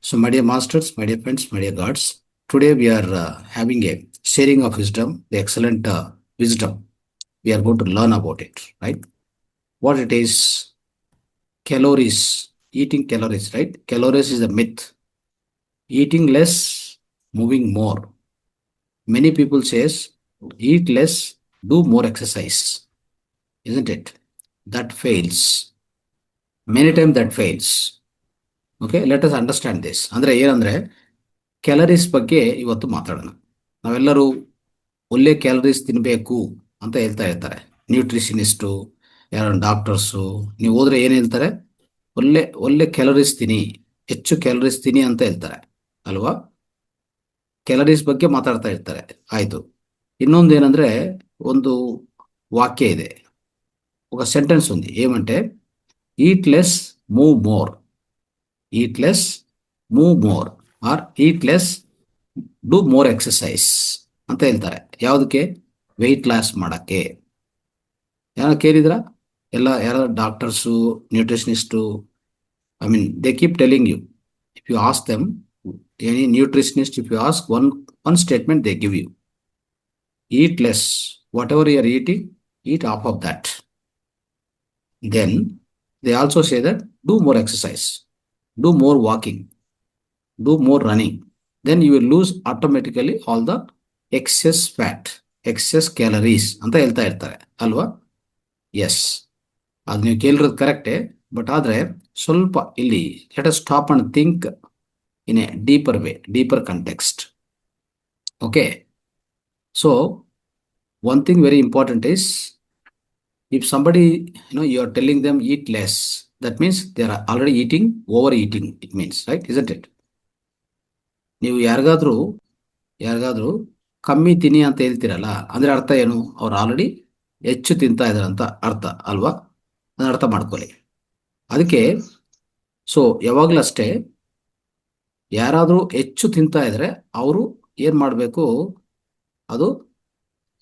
So, my dear masters, my dear friends, my dear gods, today we are having a sharing of wisdom, the excellent wisdom. We are going to learn about it, right? What it is, calories, eating calories, right? Calories is a myth. Eating less, moving more. Many people says, eat less, do more exercise, isn't it? That fails. Many times that fails. Okay, let us understand this. ಅಂದ್ರೆ ಏನಂದ್ರೆ calories ಬಗ್ಗೆ ಇವತ್ತು ಮಾತಾಡೋಣ. ನಾವೆಲ್ಲರೂ ಒಳ್ಳೆ calories ತಿನ್ನಬೇಕು ಅಂತ ಹೇಳ್ತಾ ಇರ್ತಾರೆ. ನ್ಯೂಟ್ರಿಷನಿಸ್ಟು, ಯಾರು ಡಾಕ್ಟರ್ಸು, ನೀವು ಹೋದ್ರೆ ಏನು ಹೇಳ್ತಾರೆ? ಒಳ್ಳೆ ಒಳ್ಳೆ ಕ್ಯಾಲರೀಸ್ ತಿನ್ನಿ, ಹೆಚ್ಚು ಕ್ಯಾಲರೀಸ್ ತಿನ್ನಿ ಅಂತ ಹೇಳ್ತಾರೆ ಅಲ್ವಾ? ಕ್ಯಾಲರೀಸ್ ಬಗ್ಗೆ ಮಾತಾಡ್ತಾ ಇರ್ತಾರೆ. ಆಯ್ತು. ಇನ್ನೊಂದು ಏನಂದ್ರೆ, ಒಂದು ವಾಕ್ಯ ಇದೆ, ఒక సెంటెన్స్ ఉంది. ఏమంటే eat less move more, eat less move more, or eat less do more exercise ಅಂತ ಹೇಳ್ತಾರೆ. ಯಾವುದಕ್ಕೆ? ವೆಯ್ಟ್ ಲಾಸ್ ಮಾಡಕ್ಕೆ. ಯಾರು ಕೇಳಿದ್ರ? ಎಲ್ಲ ಯಾರು doctors, nutritionists, I mean they keep telling you. If you ask them, any nutritionist, if you ask one statement they give you, eat less, whatever you are eating, eat half of that. Then they also say that do more exercise, do more walking, do more running. Then you will lose automatically all the excess fat, excess calories ಅಂತ ಹೇಳ್ತಾ ಇರ್ತಾರೆ ಅಲ್ವಾ? S, ಅದು ನೀವು ಕೇಳಿರೋದು ಕರೆಕ್ಟೇ. But ಆದರೆ ಸ್ವಲ್ಪ ಇಲ್ಲಿ let us stop and think in a deeper way, deeper context. Okay, so one thing very important is, if somebody, you are telling them eat less, that means they are already eating, overeating, it means, right? Isn't it? ನೀವು ಯಾರಿಗಾದ್ರೂ ಕಮ್ಮಿ ತಿನ್ನಿ ಅಂತ ಹೇಳ್ತೀರಲ್ಲ, ಅಂದ್ರೆ ಅರ್ಥ ಏನು? ಅವ್ರು already ಹೆಚ್ಚು ತಿಂತಾ ಇದಾರೆ ಅಂತ ಅರ್ಥ ಅಲ್ವಾ? ಅದನ್ನ ಅರ್ಥ ಮಾಡ್ಕೊಳ್ಳಿ. ಅದಕ್ಕೆ ಸೊ ಯಾವಾಗಲೂ ಅಷ್ಟೇ, ಯಾರಾದರೂ ಹೆಚ್ಚು ತಿಂತಾ ಇದ್ರೆ ಅವರು ಏನ್ ಮಾಡಬೇಕು? ಅದು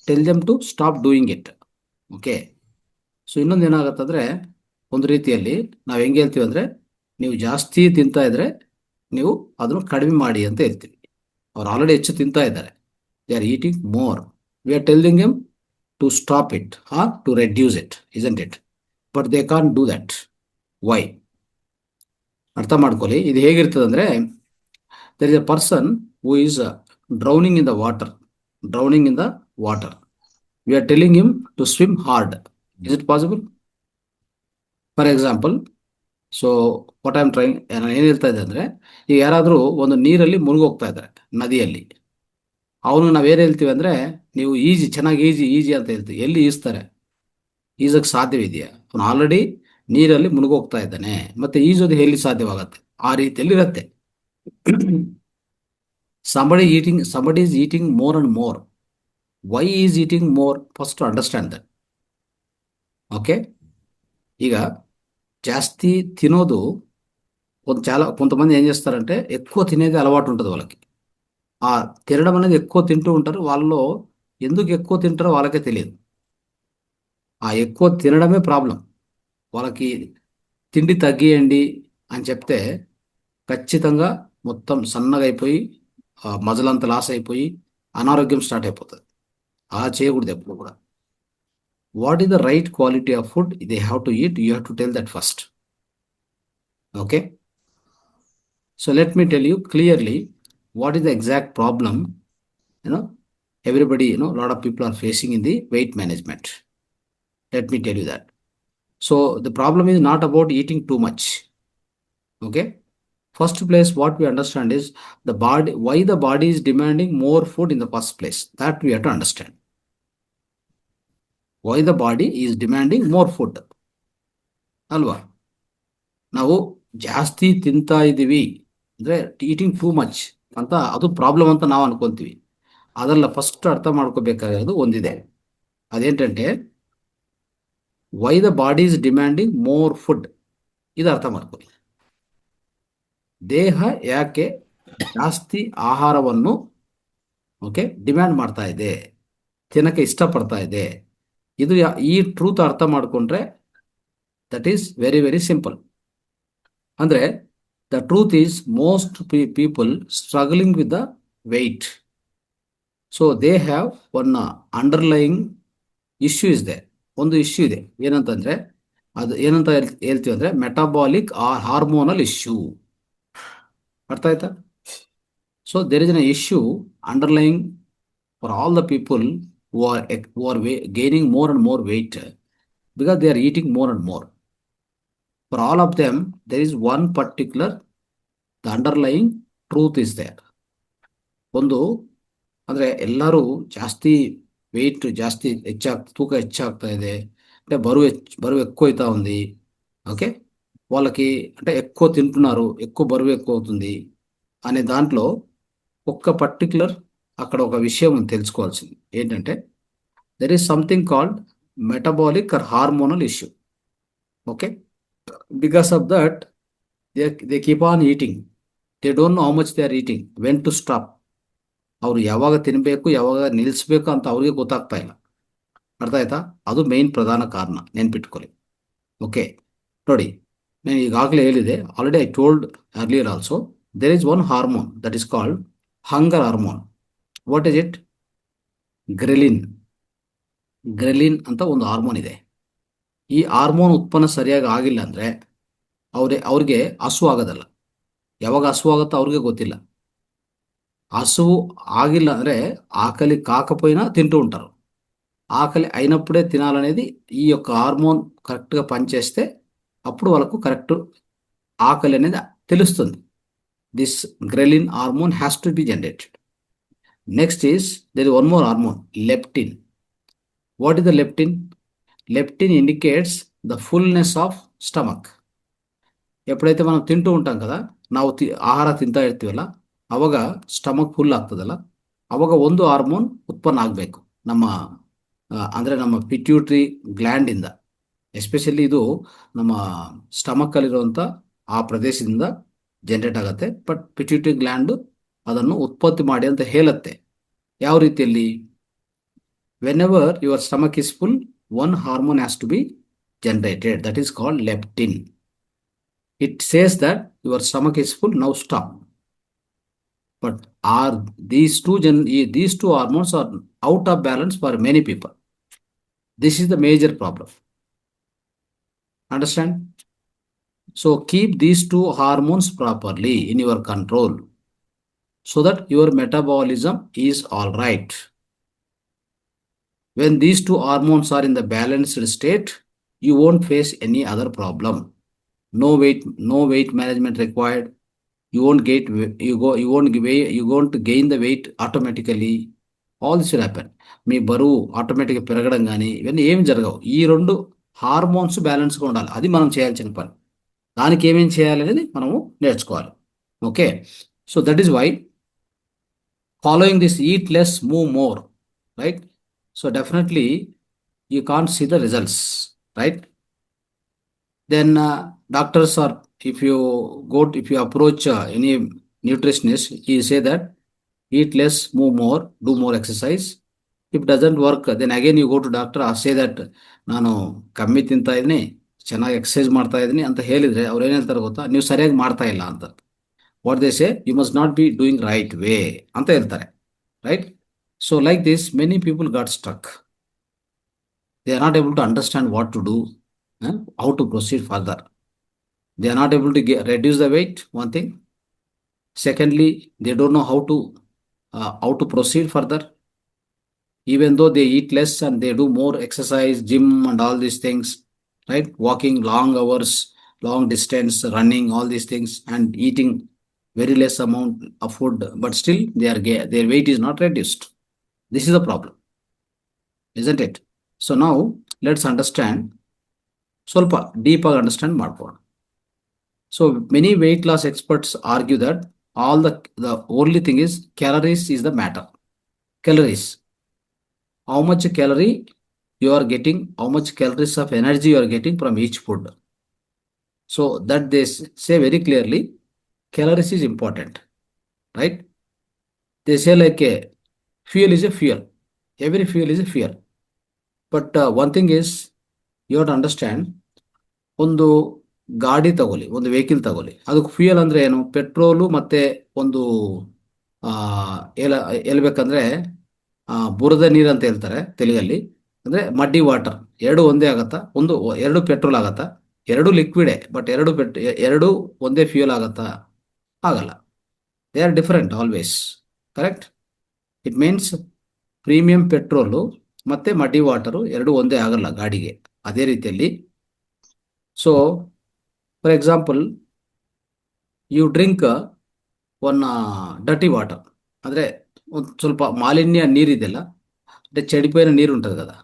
tell them to stop doing it. Okay, so ಇನ್ನೊಂದು ಏನಾಗತ್ತಂದ್ರೆ, ಒಂದು ರೀತಿಯಲ್ಲಿ ನಾವು ಹೆಂಗೆ ಹೇಳ್ತೀವಿ ಅಂದರೆ, ನೀವು ಜಾಸ್ತಿ ತಿಂತಾ ಇದ್ರೆ ನೀವು ಅದನ್ನು ಕಡಿಮೆ ಮಾಡಿ ಅಂತ ಹೇಳ್ತೀವಿ. ಅವ್ರು ಆಲ್ರೆಡಿ ಹೆಚ್ಚು ತಿಂತಾ ಇದ್ದಾರೆ, they are eating more, we are telling M to stop it R to reduce it, isn't it? But they can't do that. Y? ಅರ್ಥ ಮಾಡ್ಕೊಳ್ಳಿ. ಇದು ಹೇಗಿರ್ತದೆ ಅಂದರೆ, there is A person who is drowning in the water, drowning in the water. We are telling him to swim hard. Is it possible? For example, so what I am trying, ನಾನು ಏನು ಹೇಳ್ತಾ ಇದ್ದೆ ಅಂದರೆ, ಈಗ ಯಾರಾದರೂ ಒಂದು ನೀರಲ್ಲಿ ಮುಳುಗೋಗ್ತಾ ಇದ್ದಾರೆ, ನದಿಯಲ್ಲಿ, ಅವನು ನಾವೇನು ಹೇಳ್ತೀವಿ ಅಂದರೆ, ನೀವು ಚೆನ್ನಾಗಿ ಈಜಿ ಅಂತ ಹೇಳ್ತೀವಿ. ಎಲ್ಲಿ ಈಜ್ತಾರೆ? ಈಜಕ್ಕೆ ಸಾಧ್ಯವಿದೆಯಾ? ಅವನು ಆಲ್ರೆಡಿ ನೀರಲ್ಲಿ ಮುಳುಗೋಗ್ತಾ ಇದ್ದಾನೆ, ಮತ್ತೆ ಈಜೋದು ಎಲ್ಲಿ ಸಾಧ್ಯವಾಗತ್ತೆ? ಆ ರೀತಿಯಲ್ಲಿ ಇರುತ್ತೆ. somebody is eating more and more. Why is eating more? First to understand that. Okay, ಈಗ ಜಾಸ್ತಿ తినోదు కొంతమంది ఏం చేస్తారంటే, ఎక్కువ తినేది అలవాటు ఉంటుంది వాళ్ళకి. ఆ తినడం అనేది ఎక్కువ తింటూ ఉంటారు. వాళ్ళలో ఎందుకు ఎక్కువ తింటారో వాళ్ళకే తెలియదు. ఆ ఎక్కువ తినడమే ప్రాబ్లం. వాళ్ళకి తిండి తగ్గియండి అని చెప్తే ఖచ్చితంగా మొత్తం సన్నగా అయిపోయి, మజలంతా లాస్ అయిపోయి అనారోగ్యం స్టార్ట్ అయిపోతుంది. అలా చేయకూడదు ఎప్పుడు కూడా. What is the right quality of food they have to eat? You have to tell that first. Okay, so let me tell you clearly what is the exact problem everybody, a lot of people are facing in the weight management. Let me tell you that. So the problem is not about eating too much. Okay, first place what we understand is the body, why the body is demanding more food in the first place. That we have to understand. Why the body is demanding more food ಅಲ್ವಾ? ನಾವು ಜಾಸ್ತಿ ತಿಂತಾ ಇದ್ದೀವಿ ಅಂದರೆ eating too much ಅಂತ, ಅದು problem ಅಂತ ನಾವು ಅನ್ಕೊಂತೀವಿ. ಅದೆಲ್ಲ ಫಸ್ಟ್ ಅರ್ಥ ಮಾಡ್ಕೋಬೇಕಾಗಿರೋದು ಒಂದಿದೆ. ಅದೇಂಟಂటే, why the body is demanding more food, ಇದು ಅರ್ಥ ಮಾಡ್ಕೊಳ್ಳಿ. ದೇಹ ಯಾಕೆ ಜಾಸ್ತಿ ಆಹಾರವನ್ನು ಡಿಮ್ಯಾಂಡ್ ಮಾಡ್ತಾ ಇದೆ, ತಿನ್ನಕ್ಕೆ ಇಷ್ಟಪಡ್ತಾ ಇದೆ, ಇದು ಈ ಟ್ರೂತ್ ಅರ್ಥ ಮಾಡಿಕೊಂಡ್ರೆ that is very very simple. ಅಂದರೆ The truth is, most people struggling with the weight. So they have one underlying issue ಇದೆ. ಒಂದು ಇಶ್ಯೂ ಇದೆ. ಏನಂತಂದ್ರೆ ಅದು ಏನಂತ ಹೇಳ್ತೀವಿ ಅಂದ್ರೆ ಮೆಟಾಬಾಲಿಕ್ ಆರ್ ಹಾರ್ಮೋನಲ್ ಇಶ್ಯೂ. ಅರ್ಥ ಆಯ್ತಾ? So there is an issue underlying for all the people who are gaining more and more weight because they are eating more and more. For all of them, there is one particular, the underlying truth is there. ಒಂದು ಅಂದ್ರೆ ಎಲ್ಲರೂ ಜಾಸ್ತಿ wait జాస్తి తూక ಹೆಚ್ಚాಗ್తా ಇದೆ అంటే బరువు ఎక్కువైతా ఉంది. Okay, వాళ్ళకి అంటే ఎక్కువ తింటున్నారు, ఎక్కువ బరువు ఎక్కువ అవుతుంది అనే దాంట్లో ఒక్క పర్టికులర్ అక్కడ ఒక విషయం తెలుసుకోవాల్సింది ఏంటంటే there is something called metabolic or hormonal issue. Okay, because of that they keep on eating. They don't know how much they are eating, when to stop. ಅವ್ರು ಯಾವಾಗ ತಿನ್ನಬೇಕು ಯಾವಾಗ ನಿಲ್ಲಿಸ್ಬೇಕು ಅಂತ ಅವ್ರಿಗೆ ಗೊತ್ತಾಗ್ತಾ ಇಲ್ಲ. ಅರ್ಥ ಆಯ್ತಾ? ಅದು ಮೇನ್ ಪ್ರಧಾನ ಕಾರಣ, ನೆನ್ಪಿಟ್ಕೊಳ್ಳಿ. ಓಕೆ, ನೋಡಿ, ನಾನು ಈಗಾಗಲೇ ಹೇಳಿದೆ, already I told earlier also, there is one hormone that is called hunger hormone. What is it? Ghrelin. Ghrelin ಅಂತ ಒಂದು ಹಾರ್ಮೋನ್ ಇದೆ. ಈ ಹಾರ್ಮೋನ್ ಉತ್ಪನ್ನ ಸರಿಯಾಗಿ ಆಗಿಲ್ಲ ಅಂದರೆ ಅವ್ರಿಗೆ ಹಸು ಆಗೋದಲ್ಲ. ಯಾವಾಗ ಹಸು ಆಗುತ್ತೋ ಅವ್ರಿಗೆ ಗೊತ್ತಿಲ್ಲ. హసువు ఆగిల్ల అంటే ఆకలి కాకపోయినా తింటూ ఉంటారు. ఆకలి అయినప్పుడే తినాలనేది ఈ యొక్క హార్మోన్ కరెక్ట్గా పనిచేస్తే అప్పుడు వాళ్ళకు కరెక్ట్ ఆకలి అనేది తెలుస్తుంది. This ghrelin hormone has to be generated. Next is there one more hormone, leptin. What is the leptin? Leptin indicates the fullness of stomach. ఎప్పుడైతే మనం తింటూ ఉంటాం కదా, ನಾವು ಆಹಾರ ತಿಂತಾ ಇರ್ತೀವಲ್ಲ, ಅವಾಗ ಸ್ಟಮಕ್ ಫುಲ್ ಆಗ್ತದಲ್ಲ, ಅವಾಗ ಒಂದು ಹಾರ್ಮೋನ್ ಉತ್ಪನ್ನ ಆಗಬೇಕು ನಮ್ಮ ಅಂದರೆ ನಮ್ಮ ಪಿಟ್ಯೂಟ್ರಿ ಗ್ಲ್ಯಾಂಡಿಂದ. ಎಸ್ಪೆಷಲಿ ಇದು ನಮ್ಮ ಸ್ಟಮಕ್ಕಲ್ಲಿರುವಂಥ ಆ ಪ್ರದೇಶದಿಂದ ಜನರೇಟ್ ಆಗುತ್ತೆ. ಬಟ್ ಪಿಟ್ಯೂಟ್ರಿ ಗ್ಲ್ಯಾಂಡು ಅದನ್ನು ಉತ್ಪತ್ತಿ ಮಾಡಿ ಅಂತ ಹೇಳುತ್ತೆ. ಯಾವ ರೀತಿಯಲ್ಲಿ? Whenever your stomach is full, one hormone has to be generated, that is called leptin. It says that your stomach is full, now stop. But are these two hormones are out of balance for many people. This is the major problem. Understand? So keep these two hormones properly in your control so that your metabolism is all right. When these two hormones are in the balanced state, you won't face any other problem. No weight management required. You won't gain the weight automatically. All this will happen. మీ బరువు ఆటోమేటిక్గా పెరగడం కానీ ఇవన్నీ ఏమి జరగవు. ఈ రెండు hormones బ్యాలెన్స్గా ఉండాలి. అది మనం చేయాల్సిన పని. దానికి ఏమేమి చేయాలి అనేది మనము నేర్చుకోవాలి. Okay, so that is why following this eat less move more, right? So definitely you can't see the results, right? Then doctors are, if you approach any nutritionist, he say that eat less, move more, do more exercise. If doesn't work, then again you go to doctor, say that ನಾನು ಕಮ್ಮಿ ತಿಂತಾ ಇದ್ದೀನಿ, ಚೆನ್ನಾಗಿ exercise ಮಾಡ್ತಾ ಇದ್ದೀನಿ ಅಂತ ಹೇಳಿದ್ರೆ ಅವ್ರು ಏನು ಹೇಳ್ತಾರೆ ಗೊತ್ತಾ? ನೀವು ಸರಿಯಾಗಿ ಮಾಡ್ತಾ ಇಲ್ಲ ಅಂತ. What they say, you must not be doing right way ಅಂತ ಹೇಳ್ತಾರೆ, right? So like this many people got struck. They are not able to understand what to do, how to proceed further. They are not able to reduce the weight, one thing. Secondly, they don't know how to proceed further. Even though they eat less and they do more exercise, gym and all these things, right? Walking long hours, long distance, running, all these things, and eating very less amount of food, but still their weight is not reduced. This is the problem, isn't it? So now let's understand, ಸ್ವಲ್ಪ ಡೀಪಾಗಿ understand ಮಾಡ್ಕೋಣ. So many weight loss experts argue that all the only thing is calories is the matter. Calories, how much calorie you are getting, how much calories of energy you are getting from each food. So that they say very clearly, calories is important, right? They say like a fuel is a fuel, every fuel is a fuel. But one thing is, you have to understand, ಒಂದು ಗಾಡಿ ತಗೊಳ್ಳಿ, ಒಂದು vehicle ತಗೊಳ್ಳಿ, ಅದಕ್ಕೆ fuel ಅಂದರೆ ಏನು? Petrol ಮತ್ತು ಒಂದು ಆ, ಎಲ ಹೇಳ್ಬೇಕಂದ್ರೆ ಬುರದ ನೀರು ಅಂತ ಹೇಳ್ತಾರೆ ತೆಲುಗಲ್ಲಿ, ಅಂದರೆ ಮಡ್ಡಿ ವಾಟರ್. ಎರಡು ಒಂದೇ ಆಗತ್ತಾ? ಎರಡು ಪೆಟ್ರೋಲ್ ಆಗತ್ತಾ? ಎರಡು ಲಿಕ್ವಿಡೇ, ಬಟ್ ಎರಡು ಒಂದೇ ಫ್ಯೂಯಲ್ ಆಗತ್ತಾ? ಆಗಲ್ಲ. They are different always. Correct? It means premium petrol ಮತ್ತು ಮಡ್ಡಿ ವಾಟರು ಎರಡು ಒಂದೇ ಆಗಲ್ಲ ಗಾಡಿಗೆ. ಅದೇ ರೀತಿಯಲ್ಲಿ, so for example, you drink one dirty water, ಅಂದರೆ ಒಂದು ಸ್ವಲ್ಪ ಮಾಲಿನ್ಯ ನೀರಿದೆಯಲ್ಲ, అంటే చెడిపోయిన నీరు ఉంటుంది కదా,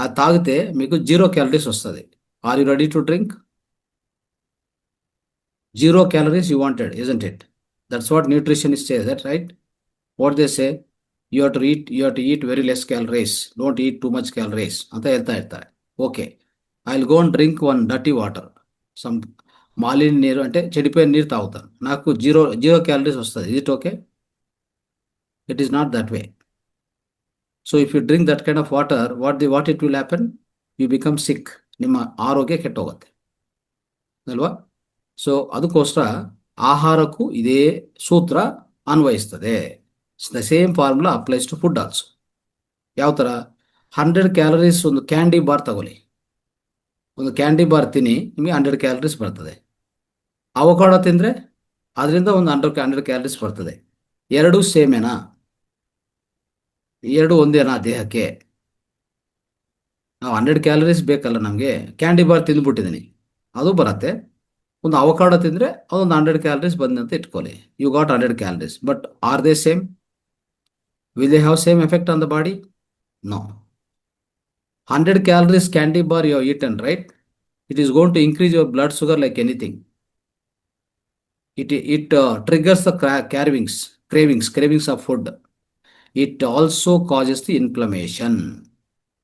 అది తాగితే మీకు 0 క్యాలరీస్ వస్తుంది. Are you ready to drink? 0 calories you wanted, isn't it? That's what nutritionists say, that right? What they say, you have to eat very less calories, don't eat too much calories ಅಂತ ಹೇಳ್ತಾ ಇರ್ತಾರೆ. Okay, I will go and drink one dirty water, some ಮಾಲಿನ್ಯ ನೀರು అంటే చెడిపోయిన నీరు తాగుతాను, నాకు జీరో క్యాలరీస్ వస్తుంది. It okay? It is not that way. So if you drink that kind of water, what it will happen? You become sick, ನಿಮ್ಮ ಆರೋಗ್ಯ ಕೆಟ್ಟೋಗುತ್ತೆ ಅಲ್ವಾ? ಸೊ ಅದಕ್ಕೋಸ್ಕರ ಆಹಾರಕ್ಕೂ ಇದೇ ಸೂತ್ರ ಅನ್ವಯಿಸ್ತದೆ. The same formula applies to food also. ಯಾವ ಥರ? 100 ಕ್ಯಾಲರೀಸ್ ಒಂದು ಕ್ಯಾಂಡಿ ಬಾರ್ ತಗೊಳ್ಳಿ, ಒಂದು ಕ್ಯಾಂಡಿ ಬಾರ್ ತಿನ್ನಿ, ನಿಮಗೆ 100 ಕ್ಯಾಲರೀಸ್ ಬರ್ತದೆ. ಅವಕಾಡೋ ತಿಂದರೆ ಅದರಿಂದ ಒಂದು 100 ಕ್ಯಾಲರೀಸ್ ಬರ್ತದೆ. ಎರಡೂ ಸೇಮೇನಾ? ಎರಡು ಒಂದೇನಾ ದೇಹಕ್ಕೆ? ನಾವು 100 ಕ್ಯಾಲರೀಸ್ ಬೇಕಲ್ಲ ನಮಗೆ, ಕ್ಯಾಂಡಿ ಬಾರ್ ತಿಂದ್ಬಿಟ್ಟಿದ್ದೀನಿ, ಅದು ಬರುತ್ತೆ. ಒಂದು ಅವಕಾಡೋ ತಿಂದರೆ ಅದೊಂದು 100 ಕ್ಯಾಲರೀಸ್ ಬಂದಂತ ಇಟ್ಕೊಳ್ಳಿ, you got 100 calories. But are they same? Will they have same effect on the body? No. 100 calories candy bar you have eaten, right? It is going to increase your blood sugar like anything. It triggers the cravings of food. It also causes the inflammation.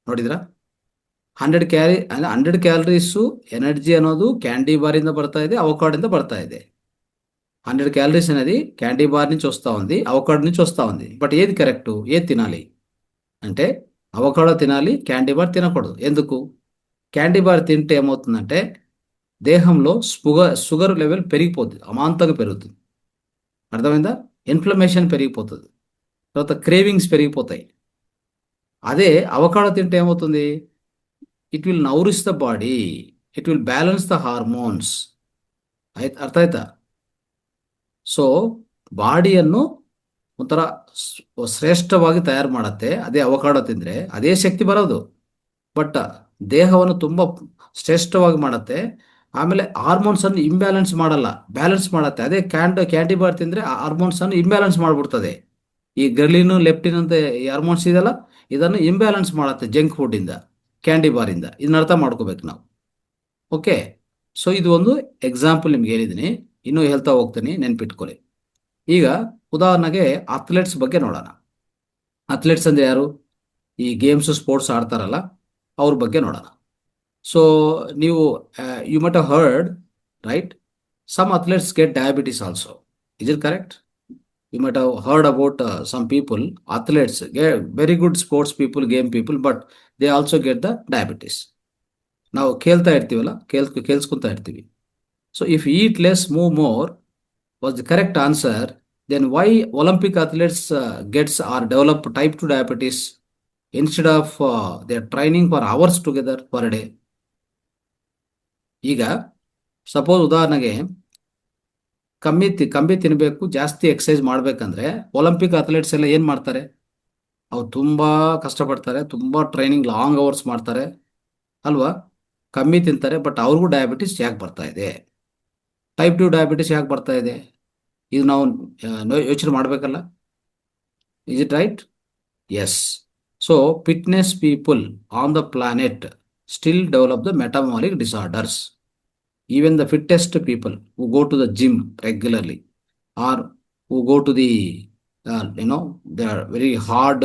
ನೋಡಿದ್ರಾ? 100 calories energy ಅನ್ನೋದು candy bar ಬರ್ತಾ ಇದೆ, అవకాడోದಿಂದ ಬರ್ತಾ ಇದೆ. 100 calories అనేది candy bar నుంచి వస్తూ ఉంది, అవకాడో నుంచి వస్తూ ఉంది. బట్ ఏది కరెక్టు? ఏది తినాలి అంటే అవకాడో తినాలి, క్యాండీ బార్ తినకూడదు. ఎందుకు? క్యాండీ బార్ తింటే ఏమవుతుందంటే దేహంలో షుగర్ లెవెల్ పెరిగిపోతుంది, అమాంతంగా పెరుగుతుంది. అర్థమైందా? ఇన్ఫ్లమేషన్ పెరిగిపోతుంది, తర్వాత క్రేవింగ్స్ పెరిగిపోతాయి. అదే అవకాడో తింటే ఏమవుతుంది? It will nourish the body, it will balance the hormones. ಅರ್ಥ ಆಯ್ತಾ? ಸೊ ಬಾಡಿಯನ್ನು ಒಂಥರ ಶ್ರೇಷ್ಠವಾಗಿ ತಯಾರು ಮಾಡುತ್ತೆ ಅದೇ ಅವಕಾಡೋ ತಿಂದರೆ, ಅದೇ ಶಕ್ತಿ ಬರೋದು. ಬಟ್ ದೇಹವನ್ನು ತುಂಬ ಶ್ರೇಷ್ಠವಾಗಿ ಮಾಡುತ್ತೆ. ಆಮೇಲೆ ಹಾರ್ಮೋನ್ಸನ್ನು ಇಂಬ್ಯಾಲೆನ್ಸ್ ಮಾಡಲ್ಲ, ಬ್ಯಾಲೆನ್ಸ್ ಮಾಡುತ್ತೆ. ಅದೇ ಕ್ಯಾಂಡಿ ಬಾರ್ ತಿಂದರೆ ಆ ಹಾರ್ಮೋನ್ಸನ್ನು ಇಂಬ್ಯಾಲೆನ್ಸ್ ಮಾಡಿಬಿಡ್ತದೆ. ಈ ಗರ್ಲಿನು ಲೆಪ್ಟಿನ್ ಅಂತ ಈ ಹಾರ್ಮೋನ್ಸ್ ಇದೆಯಲ್ಲ, ಇದನ್ನು ಇಂಬ್ಯಾಲೆನ್ಸ್ ಮಾಡುತ್ತೆ ಜಂಕ್ ಫುಡ್ಡಿಂದ, ಕ್ಯಾಂಡಿ ಬಾರಿಂದ. ಇದನ್ನ ಅರ್ಥ ಮಾಡ್ಕೋಬೇಕು ನಾವು. ಓಕೆ, ಸೊ ಇದು ಒಂದು ಎಕ್ಸಾಂಪಲ್ ನಿಮ್ಗೆ ಹೇಳಿದ್ದೀನಿ, ಇನ್ನೂ ಹೇಳ್ತಾ ಹೋಗ್ತೀನಿ, ನೆನ್ಪಿಟ್ಕೊಳ್ಳಿ. ಈಗ ಉದಾಹರಣೆಗೆ ಅಥ್ಲೆಟ್ಸ್ ಬಗ್ಗೆ ನೋಡೋಣ. ಅಥ್ಲೆಟ್ಸ್ ಅಂದರೆ ಯಾರು? ಈ ಗೇಮ್ಸ್ ಸ್ಪೋರ್ಟ್ಸ್ ಆಡ್ತಾರಲ್ಲ, ಅವ್ರ ಬಗ್ಗೆ ನೋಡೋಣ. ಸೊ ನೀವು you must have heard, right? Some athletes get diabetes also. Is it correct? You might have heard about some people, athletes, very good sports people, game people, but they also get the diabetes. ನಾವು ಕೇಳ್ತಾ ಇರ್ತೀವಲ್ಲ, ಕೇಳಿಸ್ಕೊತಾ ಇರ್ತೀವಿ. So if eat less move more was the correct answer. Then why Olympic athletes gets or develop type 2 diabetes instead of they are training for hours together per day? ಈಗ suppose ಉದಾಹರಣೆಗೆ ಕಮ್ಮಿ ತಿನ್ನಬೇಕು, ಜಾಸ್ತಿ ಎಕ್ಸಸೈಸ್ ಮಾಡಬೇಕಂದ್ರೆ Olympic athletes ಎಲ್ಲ ಏನು ಮಾಡ್ತಾರೆ? ಅವ್ರು ತುಂಬ ಕಷ್ಟಪಡ್ತಾರೆ, ತುಂಬ ಟ್ರೈನಿಂಗ್ ಲಾಂಗ್ ಅವರ್ಸ್ ಮಾಡ್ತಾರೆ ಅಲ್ವಾ? ಕಮ್ಮಿ ತಿಂತಾರೆ, ಬಟ್ ಅವ್ರಿಗೂ ಡಯಾಬಿಟಿಸ್ ಯಾಕೆ ಬರ್ತಾ ಇದೆ? ಟೈಪ್ 2 ಡಯಾಬಿಟಿಸ್ ಯಾಕೆ ಬರ್ತಾ ಇದೆ? ಇದು ನಾವು ಯೋಚನೆ ಮಾಡಬೇಕಲ್ಲ. Is it right? Yes. So fitness people on the planet still develop the metabolic disorders. Even the fittest people who go to the gym regularly or who go to the, they are very hard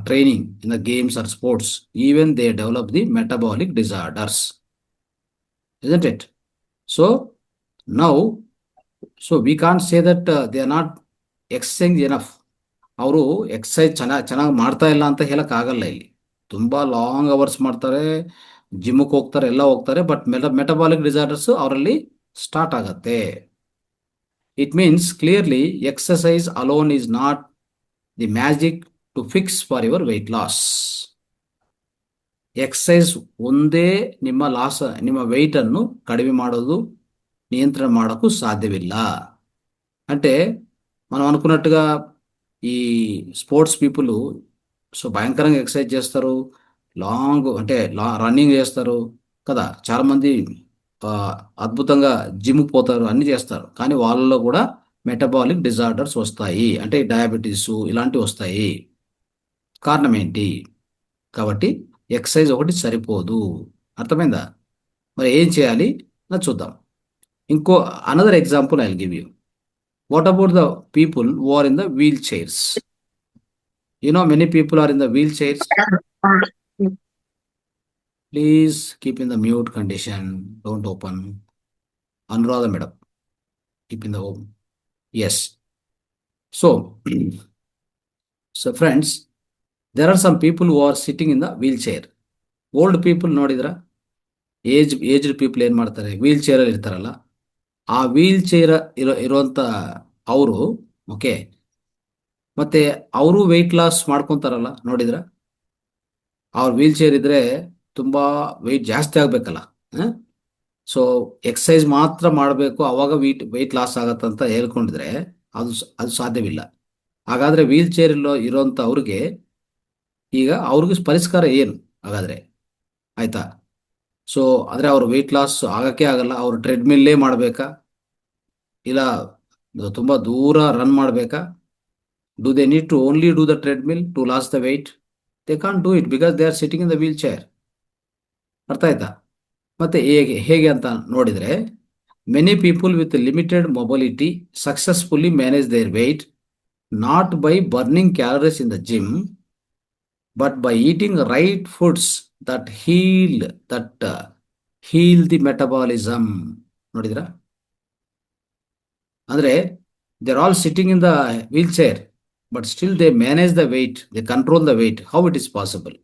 training in the games or sports, even they develop the metabolic disorders, isn't it? So now, so we can't say that they are not exercising enough. ಅವರು exercise ಚೆನ್ನಾಗಿ ಮಾಡ್ತಾ ಇಲ್ಲ ಅಂತ ಹೇಳೋಕ್ಕಾಗಲ್ಲ. ಇಲ್ಲಿ ತುಂಬ long hours ಮಾಡ್ತಾರೆ, ಜಿಮ್ಗೆ ಹೋಗ್ತಾರೆ, ಎಲ್ಲ ಹೋಗ್ತಾರೆ, ಬಟ್ ಮೆಟಬಾಲಿಕ್ ಡಿಸಾರ್ಡರ್ಸ್ ಅವರಲ್ಲಿ ಸ್ಟಾರ್ಟ್ ಆಗತ್ತೆ. It means clearly exercise alone is not the magic to fix for your weight loss. Exercise ಒಂದೇ ನಿಮ್ಮ ವೆಯ್ಟ್ ಅನ್ನು ಕಡಿಮೆ ಮಾಡೋದು, నియంత్రణ ಮಾಡೋಕ್ಕೂ సాధ్యవిಲ್ಲ. అంటే మనం అనుకున్నట్టుగా ఈ స్పోర్ట్స్ పీపుల్ సో భయంకరంగా ఎక్సర్సైజ్ చేస్తారు, లాంగ్ అంటే రన్నింగ్ చేస్తారు కదా. చాలామంది ఆ, అద్భుతంగా జిమ్ పోతారు, అన్ని చేస్తారు, కానీ వాళ్ళలో కూడా మెటబాలిక్ డిజార్డర్స్ వస్తాయి, అంటే డయాబెటీస్ ఇలాంటివి వస్తాయి. కారణం ఏంటి? కాబట్టి ఎక్సర్సైజ్ ఒకటి సరిపోదు. అర్థమైందా? మరి ఏం చేయాలి నా చూద్దాం. ఇంకో another example I will give you. What about the people who are in the wheel chairs? Many people are in the wheel chairs. Please keep in the mute condition, don't open. Anuradha madam, keep in the home. Yes. So friends, there are some people who are sitting in the wheel chair. Old people ನೋಡಿದ್ರ, aged people ಏನು ಮಾಡ್ತಾರೆ, wheel ಚೇರಲ್ಲಿ ಇರ್ತಾರಲ್ಲ, ಆ wheel chair ಇರುವಂತ ಅವರು, okay, ಮತ್ತೆ ಅವರು weight loss ಮಾಡ್ಕೊಂತಾರಲ್ಲ, ನೋಡಿದ್ರ? ಅವ್ರ ವೀಲ್ ಚೇರ್ ಇದ್ರೆ ತುಂಬಾ ವೆಯ್ಟ್ ಜಾಸ್ತಿ ಆಗ್ಬೇಕಲ್ಲ. ಸೊ ಎಕ್ಸಸೈಸ್ ಮಾತ್ರ ಮಾಡಬೇಕು, ಅವಾಗ ವೆಯ್ಟ್ ಲಾಸ್ ಆಗತ್ತಂತ ಹೇಳ್ಕೊಂಡಿದ್ರೆ ಅದು ಸಾಧ್ಯವಿಲ್ಲ. ಹಾಗಾದ್ರೆ ವೀಲ್ ಚೇರ್ ಇರೋಂಥ ಅವ್ರಿಗೆ ಈಗ ಅವ್ರಿಗೆ ಪರಿಷ್ಕಾರ ಏನು ಹಾಗಾದ್ರೆ? ಆಯ್ತಾ? ಸೊ ಆದರೆ ಅವ್ರು ವೆಯ್ಟ್ ಲಾಸ್ ಆಗಕ್ಕೆ ಆಗಲ್ಲ. ಅವರು ಟ್ರೆಡ್ಮಿಲ್ಲೇ ಮಾಡಬೇಕಾ, ಇಲ್ಲ ತುಂಬ ದೂರ ರನ್ ಮಾಡಬೇಕಾ? Do they need to only do the treadmill to lose the weight? They can't do it because they are sitting in the wheelchair. ಅರ್ಥ ಆಯ್ತಾ? ಮತ್ತೆ ಹೇಗೆ ಅಂತ ನೋಡಿದ್ರೆ, many people with limited mobility successfully manage their weight not by burning calories in the gym, but by eating right foods that heal the metabolism. ನೋಡಿದ್ರ? ಅಂದ್ರೆ they are all sitting in the wheel chair, but still they manage the weight, they control the weight. How it is possible?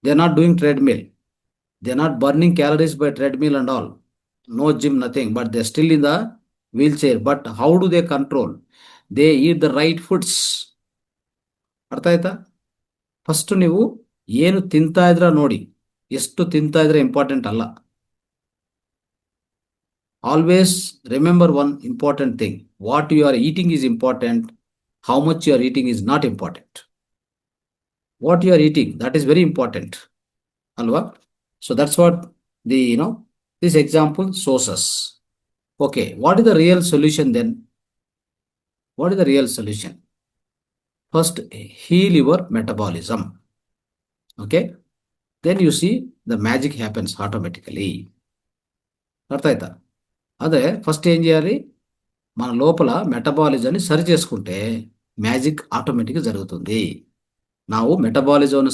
They are not doing treadmill, they are not burning calories by treadmill and all, no gym, nothing, but they are still in the wheelchair. But how do they control? They eat the right foods. ಅರ್ಥ ಆಯ್ತಾ? First ನೀವು ಏನು ತಿಂತಾ ಇದ್ರ ನೋಡಿ, ಎಷ್ಟು ತಿಂತಾ ಇದ್ರೆ ಇಂಪಾರ್ಟೆಂಟ್ ಅಲ್ಲ. Always remember one important thing, what you are eating is important. How much you are eating is not important. What you are eating, that is very important. Alva? So that's what this example shows us. Okay, what is the real solution then? What is the real solution? First, heal your metabolism. Okay? Then you see the magic happens automatically. అర్థ అవుతా? అదే first ఏం చేయాలి, మన లోపల మెటబాలిజంని సరి చేసుకుంటే magic automatic ಜరుగుతుంది. ನಾವು ಮೆಟಬಾಲಿಸವನ್ನು